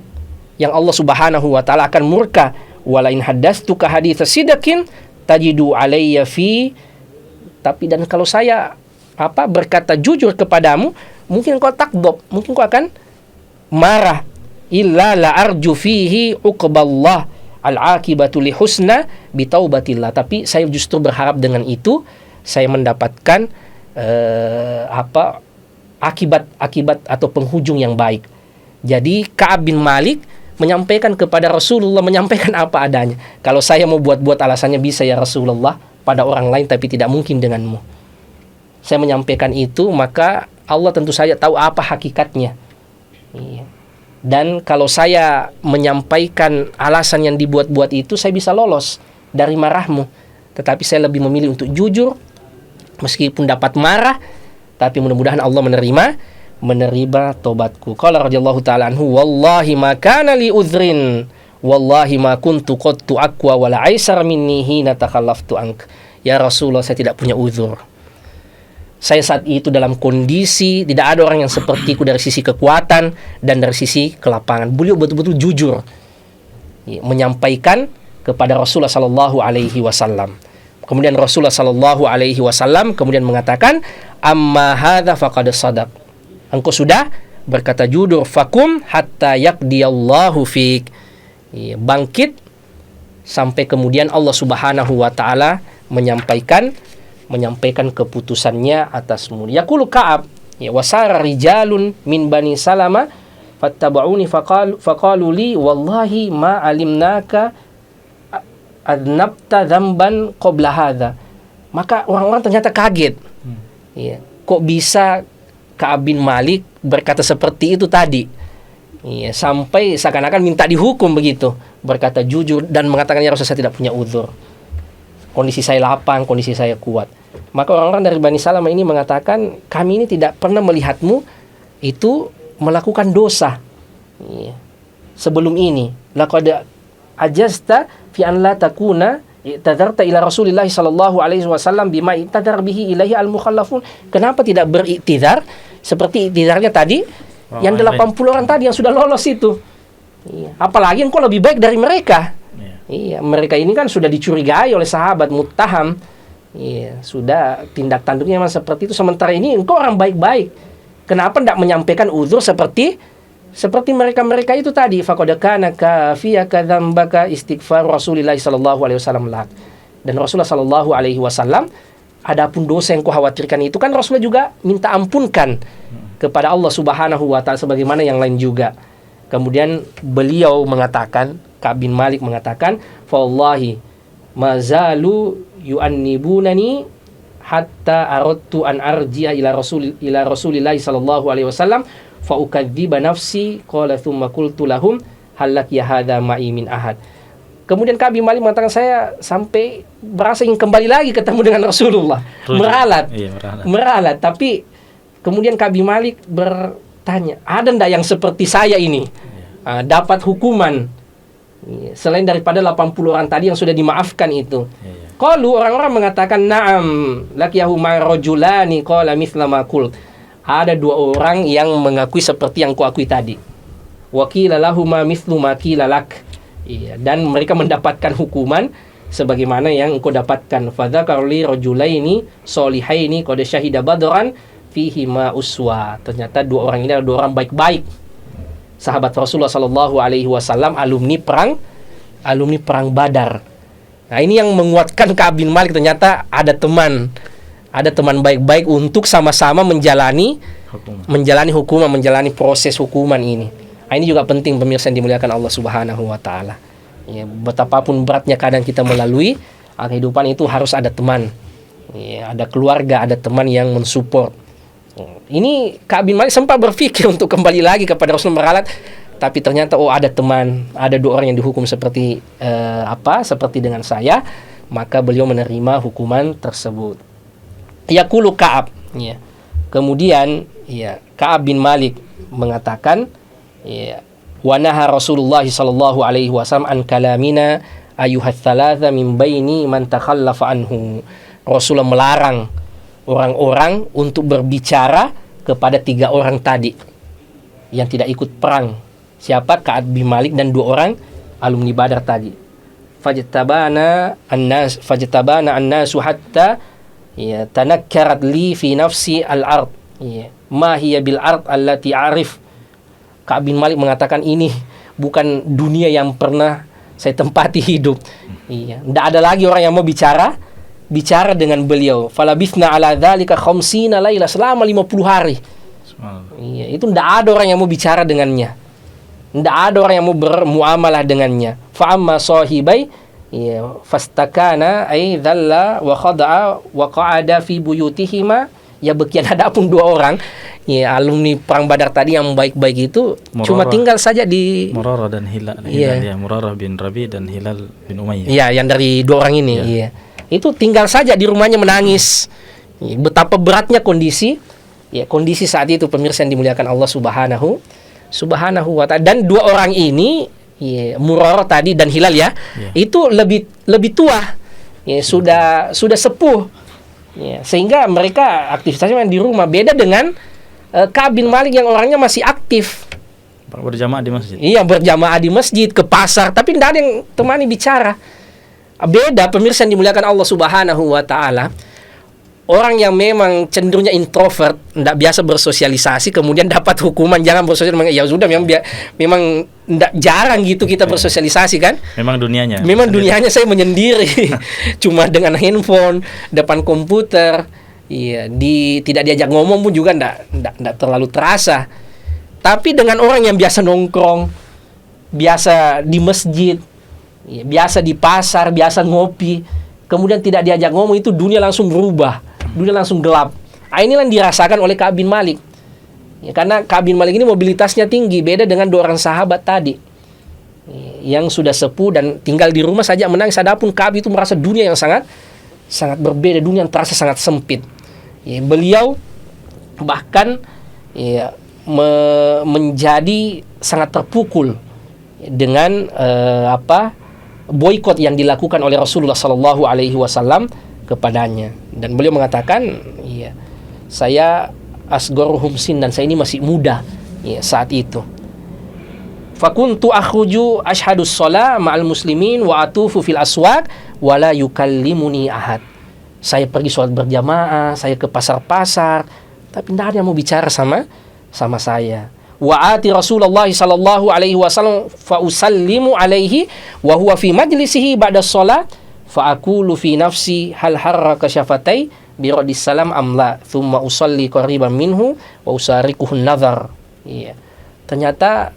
yang Allah Subhanahu wa ta'ala akan murka. Walain haddatsuka haditsa sidqin tajidu alayya fi. Tapi dan kalau saya berkata jujur kepadamu, mungkin kau takdob, mungkin kau akan marah. illa la arju fihi uqballah al-akibatu li husna bitaubatillah. Tapi saya justru berharap dengan itu saya mendapatkan akibat atau penghujung yang baik. Jadi Ka'ab bin Malik menyampaikan kepada Rasulullah, menyampaikan apa adanya. Kalau saya mau buat-buat alasannya bisa ya Rasulullah pada orang lain, tapi tidak mungkin denganmu. Saya menyampaikan itu, maka Allah tentu saja tahu apa hakikatnya. Iya. Dan kalau saya menyampaikan alasan yang dibuat-buat itu, saya bisa lolos dari marahmu. Tetapi saya lebih memilih untuk jujur, meskipun dapat marah, tapi mudah-mudahan Allah menerima tobatku. Qala radhiyallahu ta'ala anhu, wallahi ma kana li udhrin, wallahi ma kuntu qattu aqwa wala aisar minni hina takhallaftu ank. Ya Rasulullah, saya tidak punya uzur. Saya saat itu dalam kondisi tidak ada orang yang sepertiku dari sisi kekuatan dan dari sisi kelapangan. Beliau betul-betul jujur menyampaikan kepada Rasulullah sallallahu alaihi wasallam. Kemudian Rasulullah sallallahu alaihi wasallam kemudian mengatakan, amma hadza faqad sadaq. Engkau sudah berkata jujur, fakum hatta yaqdiyallahu fik. Bangkit sampai kemudian Allah Subhanahu wa taala menyampaikan keputusannya atasmu. Yaqulu Ka'ab, wasara rijalun min bani Salama fattaba'uni faqalu li wallahi ma alimnaka adnabta dzamban qabla hadza. Maka orang-orang ternyata kaget. Kok bisa Ka'ab bin Malik berkata seperti itu tadi? Sampai seakan-akan minta dihukum begitu. Berkata jujur dan mengatakan, ya Rasul, saya tidak punya uzur. Kondisi saya lapang, kondisi saya kuat. Maka orang-orang dari Bani Salamah ini mengatakan, kami ini tidak pernah melihatmu itu melakukan dosa sebelum ini. Laqad ajazta fi an la takuna i'tadarta ila Rasulillah sallallahu alaihi wasallam bima i'tadar bihi ilaihi al-mukhallafun. Kenapa tidak beriktidar seperti iktidarnya tadi yang 80 orang tadi yang sudah lolos itu? Apalagi engkau lebih baik dari mereka. Mereka ini kan sudah dicurigai oleh sahabat, muttaham. Sudah tindak tanduknya memang seperti itu. Sementara ini engkau orang baik-baik. Kenapa tidak menyampaikan uzur seperti mereka-mereka itu tadi? Faqad kana kafiyaka dzambaka istighfar Rasulillah sallallahu alaihi wasallam lak. Dan Rasulullah sallallahu alaihi wasallam, adapun dosa yang kau khawatirkan itu kan Rasulullah juga minta ampunkan kepada Allah Subhanahu wa taala sebagaimana yang lain juga. Kemudian beliau mengatakan, Ka'ab bin Malik mengatakan, fa wallahi mazalu yu'annibunani hatta aradtu an arji'a ila Rasulillah sallallahu alaihi wasallam fa ukadziba nafsi qala thumma qultu lahum halak ya hadza ma'i min ahad. Kemudian Ka'ab bin Malik mengatakan, saya sampai berasa ingin kembali lagi ketemu dengan Rasulullah. Meralat. Tapi kemudian Ka'ab bin Malik bertanya, ada ndak yang seperti saya ini dapat hukuman selain daripada 80 orang tadi yang sudah dimaafkan itu? Qalu, orang-orang mengatakan, na'am lakiyahu ma rajulani qala mithla ma qult. Ada 2 orang yang mengakui seperti yang kau akui tadi. Wa qila lahuma mithlu ma qila lak. Dan mereka mendapatkan hukuman sebagaimana yang engkau dapatkan. Fadzakar li rajulaini solihaini qad syahida badran fihi ma uswa. Ternyata 2 orang ini adalah 2 orang baik-baik, sahabat Rasulullah sallallahu alaihi wasallam, alumni perang Badar. Nah, ini yang menguatkan Ka'ab bin Malik, ternyata ada teman baik-baik untuk sama-sama menjalani hukuman, menjalani proses hukuman ini. Nah, ini juga penting pemirsa yang dimuliakan Allah Subhanahu wa taala. Betapapun beratnya keadaan kita melalui kehidupan itu harus ada teman. Ada keluarga, ada teman yang mensupport. Ini Ka'ab bin Malik sempat berpikir untuk kembali lagi kepada Rasul meralat, tapi ternyata ada teman, ada 2 orang yang dihukum seperti dengan saya, maka beliau menerima hukuman tersebut. Yaqulu Ka'ab, kemudian Ka'ab bin Malik mengatakan, wa naha Rasulullah sallallahu alaihi wasallam an kalamina ayyuhat thalatha min baini man takhallafa anhu. Rasulullah melarang orang-orang untuk berbicara kepada 3 orang tadi yang tidak ikut perang. Siapa? Ka'ab bin Malik dan 2 orang alumni Badar tadi. Fajtabana an-nasu hatta tanakkarat li fi nafsi al-ard. Ma hiya bil ard allati a'rif. Ka'ab bin Malik mengatakan ini bukan dunia yang pernah saya tempati hidup. Iya, tidak ada lagi orang yang mau bicara dengan beliau. Falabithna ala dzalika khamsina laila, selama 50 hari. Iya, itu tidak ada orang yang mau bicara dengannya. Tidak ada orang yang mau bermuamalah dengannya. Fa amma sahibai, ya, fastakana ay dhalla wa khada'a wa qa'ada fi buyutihima. Ya bagian ada pun 2 orang, ya, alumni perang Badar tadi yang baik-baik itu cuma tinggal saja di Murarah dan Hilal. Ya, Murarah bin Rabi dan Hilal bin Umayyah. Iya, yang dari 2 orang ini, iya. Itu tinggal saja di rumahnya menangis. Ya, betapa beratnya kondisi saat itu, pemirsa yang dimuliakan Allah Subhanahu wa ta'ala. Dan 2 orang ini, ya, Murarah tadi dan Hilal itu lebih tua. Ya, sudah sepuh. Ya, sehingga mereka aktivitasnya di rumah, beda dengan Ka'ab bin Malik yang orangnya masih aktif. Berjamaah di masjid. Iya, berjamaah di masjid, ke pasar, tapi tidak ada yang temani bicara. Beda, pemirsa yang dimuliakan Allah Subhanahu wa ta'ala. Orang yang memang cenderungnya introvert, tidak biasa bersosialisasi, kemudian dapat hukuman jangan bersosialisasi. Ya sudah, memang tidak jarang gitu kita bersosialisasi kan. Memang dunianya saya menyendiri. Cuma dengan handphone, depan komputer. Iya, tidak diajak ngomong pun juga tidak terlalu terasa. Tapi dengan orang yang biasa nongkrong, biasa di masjid, ya, biasa di pasar, biasa ngopi, kemudian tidak diajak ngomong, itu dunia langsung berubah. Dunia langsung gelap. Inilah yang dirasakan oleh Ka'ab bin Malik. Ya, karena Ka'ab bin Malik ini mobilitasnya tinggi, beda dengan 2 orang sahabat tadi yang sudah sepuh dan tinggal di rumah saja menangis. Adapun Ka'ab itu merasa dunia yang sangat berbeda, dunia yang terasa sangat sempit. Ya, beliau bahkan menjadi sangat terpukul dengan boikot yang dilakukan oleh Rasulullah Sallallahu Alaihi Wasallam kepadanya, dan beliau mengatakan, iya, saya asgharuhum sin, dan saya ini masih muda, ya, saat itu. Fakuntu akhruju ashhadus shalah ma'al muslimin wa atufu fil aswaq wa la yukallimuni ahad. Saya pergi sholat berjamaah, saya ke pasar-pasar, tapi tidak ada yang mau bicara sama saya. Wa ati Rasulullah sallallahu alaihi wasallam fa usallimu alaihi wa huwa fi majlisihi ba'da shalah fa aqulu fi nafsi hal harraka syafatai bi raddis salam amla thumma usalli qariban minhu wa usarikuhu an-nazar. Iya. Ternyata,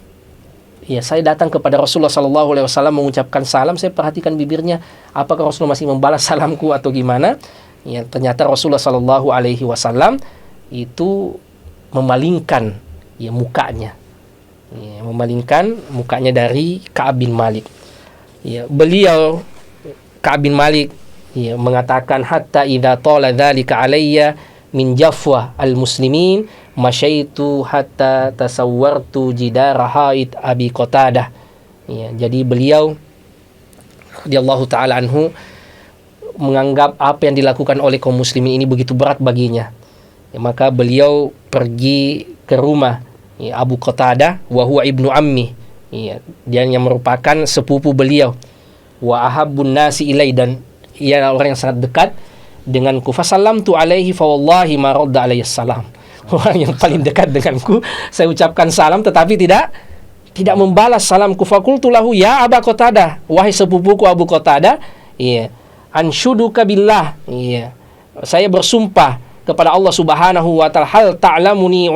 ya, saya datang kepada Rasulullah sallallahu alaihi wasallam mengucapkan salam, saya perhatikan bibirnya, apakah Rasulullah masih membalas salamku atau gimana? Ya, ternyata Rasulullah sallallahu alaihi wasallam itu memalingkan, ya, mukanya. Ya, memalingkan mukanya dari Ka'ab bin Malik. Ya, beliau Ka'ab bin Malik, ya, mengatakan hatta idza tala dzalika alayya min jafwa al-muslimin masyaitu hatta tasawwartu jidara haid Abi Qatadah. Ya, jadi beliau radhiyallahu taala anhu menganggap apa yang dilakukan oleh kaum muslimin ini begitu berat baginya. Ya, maka beliau pergi ke rumah, ya, Abu Qatadah wa huwa ibnu ammi. Ya, dia yang merupakan sepupu beliau. Wa ahabbun nasi ilai, dan ia orang yang sangat dekat denganku. Fasallamtu alaihi fa wallahi ma radda alayhi salam. Orang yang paling dekat denganku, saya ucapkan salam tetapi tidak membalas salamku. Faqultu lahu ya Aba Qatadah, wahai sepupuku Abu Qatadah, iya, anshuduka billah, iya, saya bersumpah kepada Allah Subhanahu wa taala, hal ta'lamuni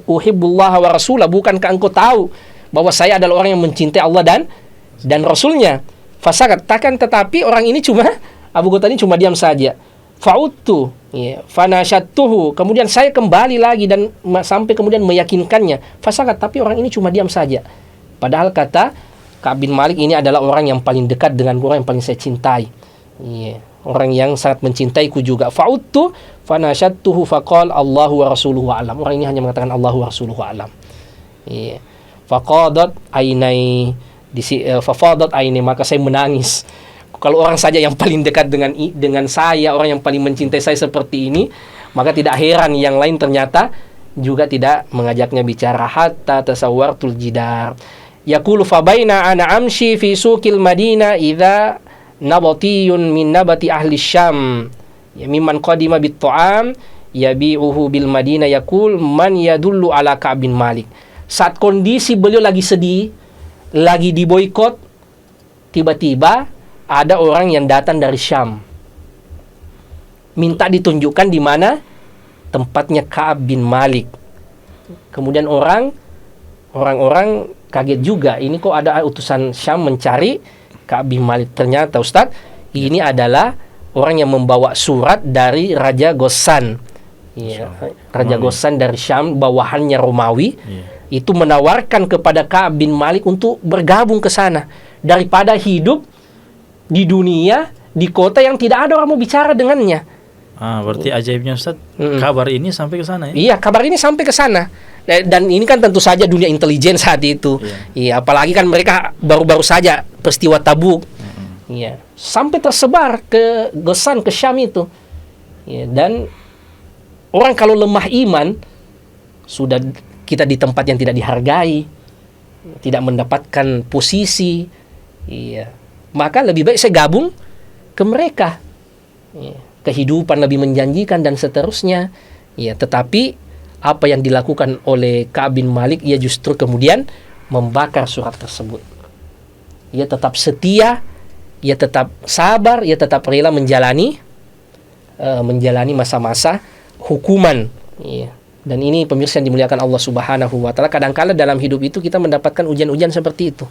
uhibbullah wa rasulah, bukankah engkau tahu bahwa saya adalah orang yang mencintai Allah dan Rasulnya? Fasakat, tetapi orang ini Abu Qatadah ini cuma diam saja. Fa'udtu, ya, fanasyattuhu, kemudian saya kembali lagi dan sampai kemudian meyakinkannya. Fasakat, tapi orang ini cuma diam saja. Padahal kata Ka'ab bin Malik, ini adalah orang yang paling dekat dengan orang yang paling saya cintai. Ya, orang yang sangat mencintaiku juga. Fa'udtu fanasyattuhu faqal Allahu wa rasuluhu a'lam. Orang ini hanya mengatakan Allahu wa rasuluhu a'lam. Ya. Faqadat ainai, fafadat aini, maka saya menangis. Kalau orang saja yang paling dekat dengan saya, orang yang paling mencintai saya seperti ini, maka tidak heran yang lain ternyata juga tidak mengajaknya bicara. Hatta tasawwartul jidar yaqulu fa baina ana amshi fi suqil madinah idza nabatiyun min nabati ahli syam, ya, mimman qadima bit ta'am yabi'uhu bil madinah yaqul man yadullu ala Ka'ab bin Malik. saat kondisi beliau lagi sedih, lagi diboikot, tiba-tiba ada orang yang datang dari Syam, minta ditunjukkan di mana tempatnya Ka'ab bin Malik. Kemudian orang-orang kaget juga, ini kok ada utusan Syam mencari Ka'ab bin Malik. Ternyata Ustadz, ini adalah orang yang membawa surat dari Raja Ghassan. Ya, Raja Ghassan dari Syam, bawahannya Romawi. Itu menawarkan kepada Ka'ab bin Malik untuk bergabung ke sana daripada hidup di dunia, di kota yang tidak ada orang mau bicara dengannya. Berarti ajaibnya Ustaz, kabar ini sampai ke sana ya? Iya, kabar ini sampai ke sana. Dan ini kan tentu saja dunia intelijen saat itu. Iya, apalagi kan mereka baru-baru saja peristiwa Tabuk. Iya, sampai tersebar ke Ghassan, ke Syam itu. Iya, dan orang kalau lemah iman, sudah kita di tempat yang tidak dihargai, tidak mendapatkan posisi. Iya, maka lebih baik saya gabung ke mereka. Iya, kehidupan lebih menjanjikan dan seterusnya. Ya, tetapi apa yang dilakukan oleh Ka'ab bin Malik, ia justru kemudian membakar surat tersebut. Ia tetap setia, ia tetap sabar, ia tetap rela menjalani masa-masa hukuman. Ya. Dan ini pemirsa yang dimuliakan Allah Subhanahu wa taala, kadang-kala dalam hidup itu kita mendapatkan ujian-ujian seperti itu.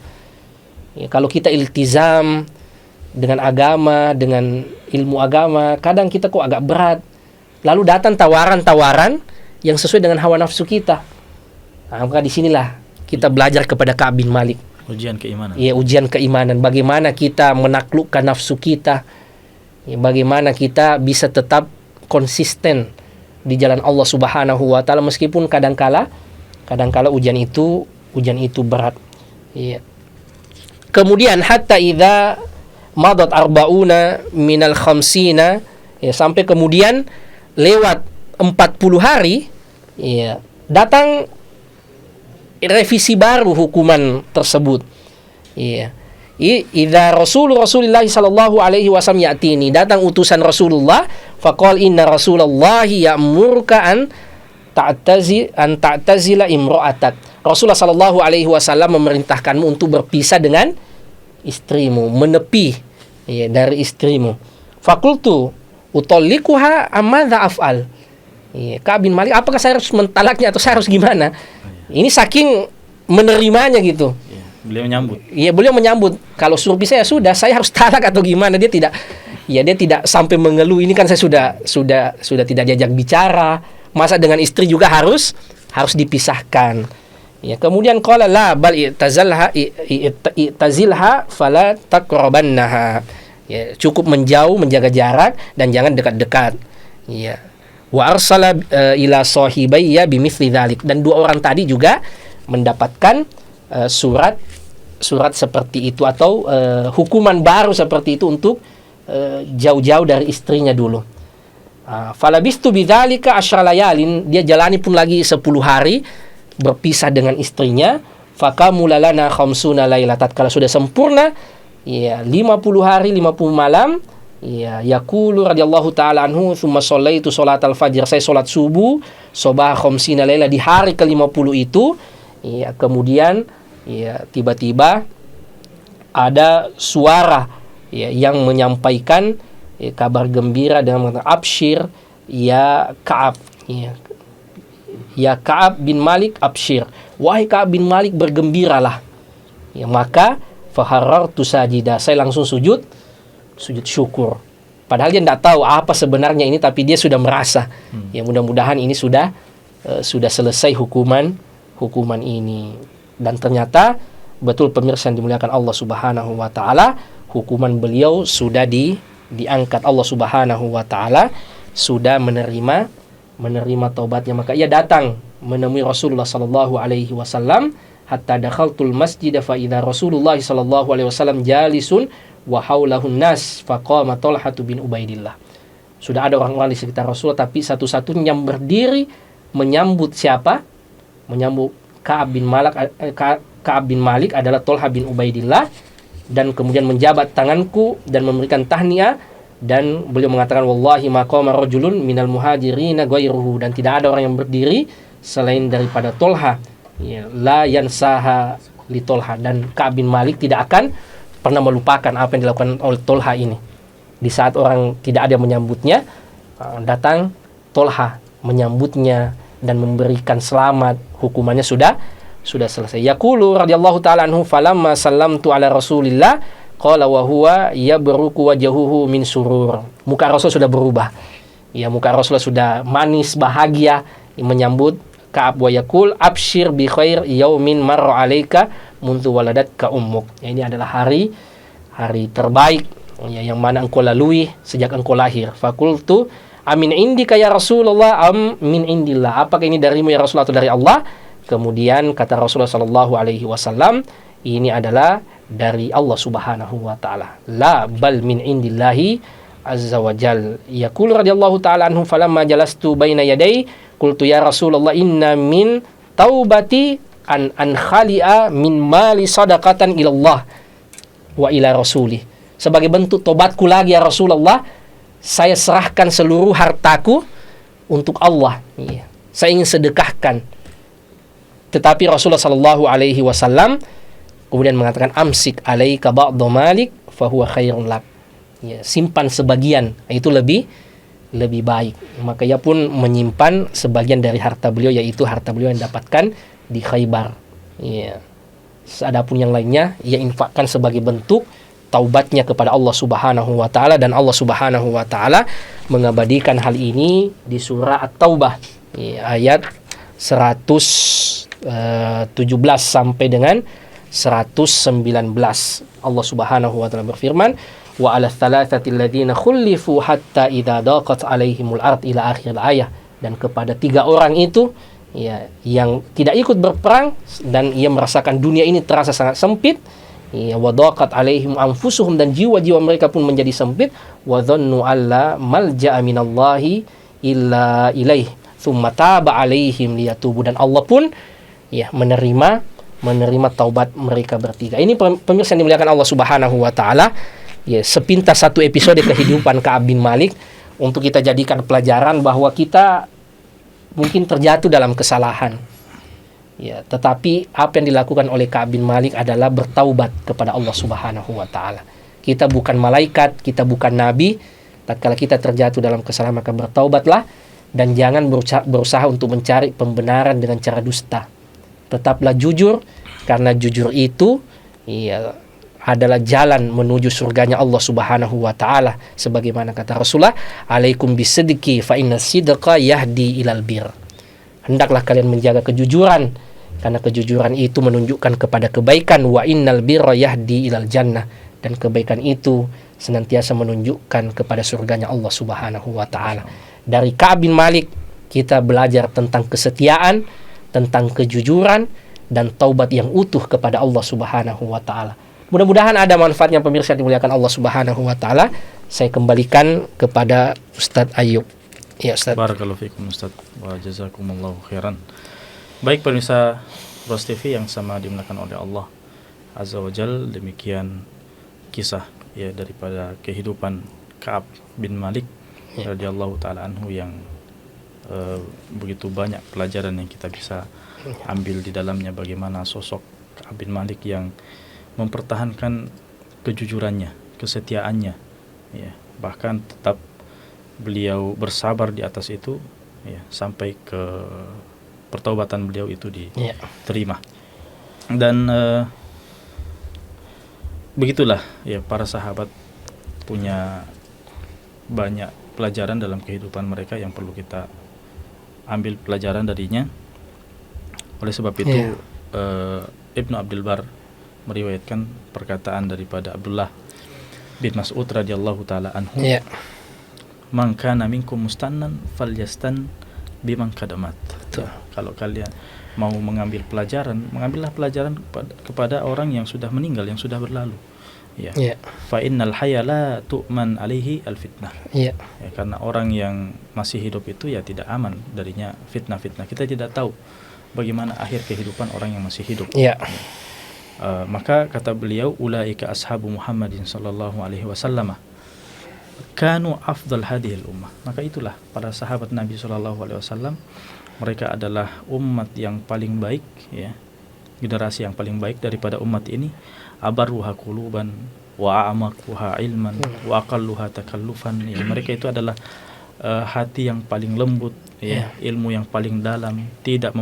Ya, kalau kita iltizam dengan agama, dengan ilmu agama, kadang kita kok agak berat. Lalu datang tawaran-tawaran yang sesuai dengan hawa nafsu kita. Maka disinilah kita belajar kepada Ka'ab bin Malik. Ujian keimanan. Iya, ujian keimanan. Bagaimana kita menaklukkan nafsu kita. Ya, bagaimana kita bisa tetap konsisten di jalan Allah Subhanahu wa taala meskipun kadang-kala ujian itu berat. Iya. Kemudian hatta idza madat arba'una minal khamsina, ya, sampai kemudian lewat 40 hari, ya, datang revisi baru hukuman tersebut. Ya. Idza Rasulullah sallallahu alaihi wasallam ya'tini, datang utusan Rasulullah, faqala inna Rasulullah ya'muruka an ta'tazila imra'atak. Rasulullah sallallahu alaihi wasallam memerintahkanmu untuk berpisah dengan istrimu, menepi, ya, dari istrimu. Fakultu utallikuha amadza af'al. Ya, Ka'ab bin Malik, apakah saya harus mentalaknya atau saya harus gimana? Ini saking menerimanya gitu. Beliau menyambut. Iya, beliau menyambut. Kalau suruh pisah ya sudah, saya harus talak atau gimana? Dia tidak sampai mengeluh. Ini kan saya sudah tidak diajak bicara. Masa dengan istri juga harus dipisahkan. Ya, kemudian qala la bal i'tazilha fala taqrabannaha. Ya, cukup menjauh, menjaga jarak dan jangan dekat-dekat. Ya. Wa arsala ila sahibayya bimithli dzalik, dan dua orang tadi juga mendapatkan surat seperti itu atau hukuman baru seperti itu untuk jauh-jauh dari istrinya dulu. Falabistu bidzalika asyra layalin, dia jalani pun lagi 10 hari berpisah dengan istrinya. Fakamulalana khamsuna lailatan, kalau sudah sempurna, ya, 50 hari 50 malam. Ya, yaqulu radhiyallahu taala anhu, tsumma shallaitu sholatal fajr, saya salat subuh sobah khamsina laila, di hari ke-50 itu. Ya, kemudian, ya, tiba-tiba ada suara, ya, yang menyampaikan, ya, kabar gembira dengan mengatakan absyir ya Ka'ab, ya Ka'ab bin Malik absyir, wahai Ka'ab bin Malik, bergembiralah. Ya, maka faharartu sajida, saya langsung sujud syukur. Padahal dia tidak tahu apa sebenarnya ini, tapi dia sudah merasa, ya, mudah-mudahan ini sudah selesai hukuman ini. Dan ternyata betul pemirsa yang dimuliakan Allah Subhanahu wa taala, hukuman beliau sudah diangkat. Allah Subhanahu wa taala sudah menerima taubatnya. Maka ia datang menemui Rasulullah sallallahu alaihi wasallam, hatta dakhaltul masjid fa idza Rasulullah sallallahu alaihi wasallam jalisun wa haulahun nas faqama Talhah bin Ubaidillah. Sudah ada orang-orang di sekitar Rasulullah, tapi satu-satunya yang berdiri menyambut siapa? Menyambut Ka'ab bin Malik adalah Talhah bin Ubaidillah, dan kemudian menjabat tanganku dan memberikan tahniah, dan beliau mengatakan wallahi maqama rajulun minal muhajirin ghairuhu, dan tidak ada orang yang berdiri selain daripada Talhah, Ya, la yansaha li Tolha, dan Ka'ab bin Malik tidak akan pernah melupakan apa yang dilakukan oleh Tolha ini. Di saat orang tidak ada yang menyambutnya, datang Tolha menyambutnya dan memberikan selamat. Hukumannya sudah selesai. Yaqulu radhiyallahu taala anhu, falamma sallamtu ala Rasulillah qala wa huwa yabruku wajhuhu min surur. Muka Rasul sudah berubah. Ya, muka Rasul sudah manis, bahagia menyambut Ka'ab, wa yaqul abshir bi khair yaumin marra 'alaika mundu waladatka ummuk. Ya, ini adalah hari terbaik ya, yang mana engkau lalui sejak engkau lahir. Fakultu amin indika ya Rasulullah am min indillah. Apakah ini darimu ya Rasulullah atau dari Allah? Kemudian kata Rasulullah sallallahu alaihi wasallam, ini adalah dari Allah Subhanahu wa taala. La bal min indillahi azza wa jal. Yaqul radhiyallahu taala anhu, falamma jalastu baina yaday qultu ya Rasulullah inna min taubati an khali'a min mali sadaqatan ila Allah wa ila rasulih. Sebagai bentuk tobatku lagi ya Rasulullah, saya serahkan seluruh hartaku untuk Allah. Iya. Saya ingin sedekahkan. Tetapi Rasulullah sallallahu alaihi wasallam kemudian mengatakan amsik alaika ba'dhu malik fa huwa khairun lak. Ya, simpan sebagian, itu lebih baik. Maka ia pun menyimpan sebagian dari harta beliau, yaitu harta beliau yang dapatkan di Khaybar. Ya. Adapun yang lainnya ia infakkan sebagai bentuk taubatnya kepada Allah Subhanahu wa taala, dan Allah Subhanahu wa taala mengabadikan hal ini di surah At-Taubah ya, ayat 117 sampai dengan 119. Allah Subhanahu wa taala berfirman, wa 'ala thalathati alladziina khulifu hatta idza daqat 'alaihimul ard ila akhir ayah. Dan kepada 3 orang itu ya, yang tidak ikut berperang dan ia merasakan dunia ini terasa sangat sempit, ya, wa daqat 'alaihim anfusuhum, dan jiwa-jiwa mereka pun menjadi sempit, wa dhannu alla malja'a minallahi illa ilaih tsumma taba 'alaihim liyatubu. Dan Allah pun ya menerima taubat mereka bertiga. Ini pemirsa yang dimuliakan Allah Subhanahu wa taala, ya, sepintas satu episode kehidupan Ka'ab bin Malik untuk kita jadikan pelajaran bahwa kita mungkin terjatuh dalam kesalahan. Ya, tetapi apa yang dilakukan oleh Ka'ab bin Malik adalah bertaubat kepada Allah Subhanahu wa taala. Kita bukan malaikat, kita bukan nabi. Tatkala kita terjatuh dalam kesalahan, maka bertaubatlah dan jangan berusaha untuk mencari pembenaran dengan cara dusta. Tetaplah jujur, karena jujur itu ya adalah jalan menuju surganya Allah Subhanahu wa taala, sebagaimana kata Rasulullah, alaikum bisidqi fa inna sidqa yahdi ilal bir. Hendaklah kalian menjaga kejujuran, karena kejujuran itu menunjukkan kepada kebaikan, wa innal birra yahdi ilal jannah, dan kebaikan itu senantiasa menunjukkan kepada surganya Allah Subhanahu wa taala. Dari Ka'ab bin Malik kita belajar tentang kesetiaan, tentang kejujuran, dan taubat yang utuh kepada Allah Subhanahu wa taala. Mudah-mudahan ada manfaatnya pemirsa yang dimuliakan Allah Subhanahu wa taala. Saya kembalikan kepada Ustadz Ayub. Ya, Ustadz. Barakallahu fikum Ustadz wa jazakumullahu khairan. Baik pemirsa Bros TV yang sama dimuliakan oleh Allah Azza wa Jal, demikian kisah ya daripada kehidupan Ka'ab bin Malik radhiyallahu taala anhu yang begitu banyak pelajaran yang kita bisa ambil di dalamnya, bagaimana sosok Ka'ab bin Malik yang mempertahankan kejujurannya, kesetiaannya ya, bahkan tetap beliau bersabar di atas itu ya, sampai ke pertaubatan beliau itu diterima. Dan begitulah ya, para sahabat punya banyak pelajaran dalam kehidupan mereka yang perlu kita ambil pelajaran darinya. Oleh sebab itu Ibnu Abdul Bar meriwayatkan perkataan daripada Abdullah bin Mas'ud radhiyallahu taala anhu, man kana minkum mustannan falyastan biman qadamat. Kalau kalian mau mengambil pelajaran, mengambillah pelajaran kepada orang yang sudah meninggal, yang sudah berlalu. Ya. Fa innal hayya la tu'man alaihi alfitnah. Ya, karena orang yang masih hidup itu ya tidak aman darinya fitnah-fitnah. Kita tidak tahu bagaimana akhir kehidupan orang yang masih hidup. Maka kata beliau, ulaika ashabu Muhammadin sallallahu alaihi wasallam. kanu afdal hadhil ummah. Maka itulah para sahabat Nabi SAW, mereka adalah umat yang paling baik, ya, generasi yang paling baik daripada umat ini. Abarruha quluban wa a'maquha ilman wa aqalluha takallufan. Ya, mereka itu adalah hati yang paling lembut, ya, ilmu yang paling dalam, tidak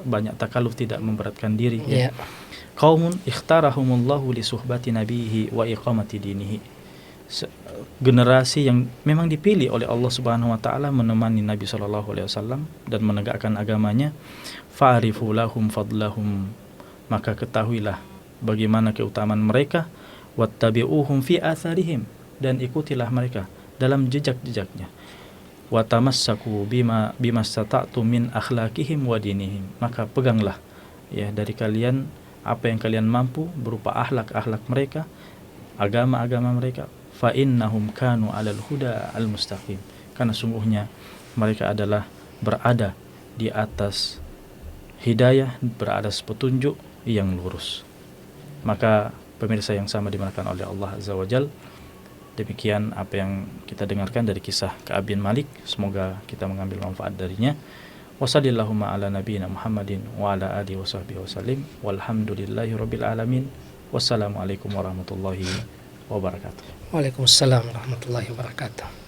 banyak takalluf, tidak memberatkan diri. Ya. Qaumun ikhtarahumullahu li suhbati nabihi wa iqamati dinihi. Generasi yang memang dipilih oleh Allah Subhanahu wa taala menemani Nabi sallallahu alaihi wasallam dan menegakkan agamanya. Fa'rifu lahum fadlahum, maka ketahuilah bagaimana keutamaan mereka. Wattabi'uhum fi atharihim, dan ikutilah mereka dalam jejak-jejaknya. Wa tamassaku bima stata'tu min akhlaqihim wa dinihim, maka peganglah, ya, dari kalian apa yang kalian mampu berupa akhlak mereka, agama mereka. Fa innahum kanu 'alal huda al mustaqim, karena sungguhnya mereka adalah berada di atas hidayah, berada atas petunjuk yang lurus. Maka pemirsa yang sama dimuliakan oleh Allah Azza wa Jal, demikian apa yang kita dengarkan dari kisah Ka'ab bin Malik. Semoga kita mengambil manfaat darinya. Wassallallahu ala nabiyyina Muhammadin wa ala alihi washabbihi wasallim. Walhamdulillahirabbil alamin. Wassalamualaikum warahmatullahi wabarakatuh. Waalaikumsalam warahmatullahi wabarakatuh.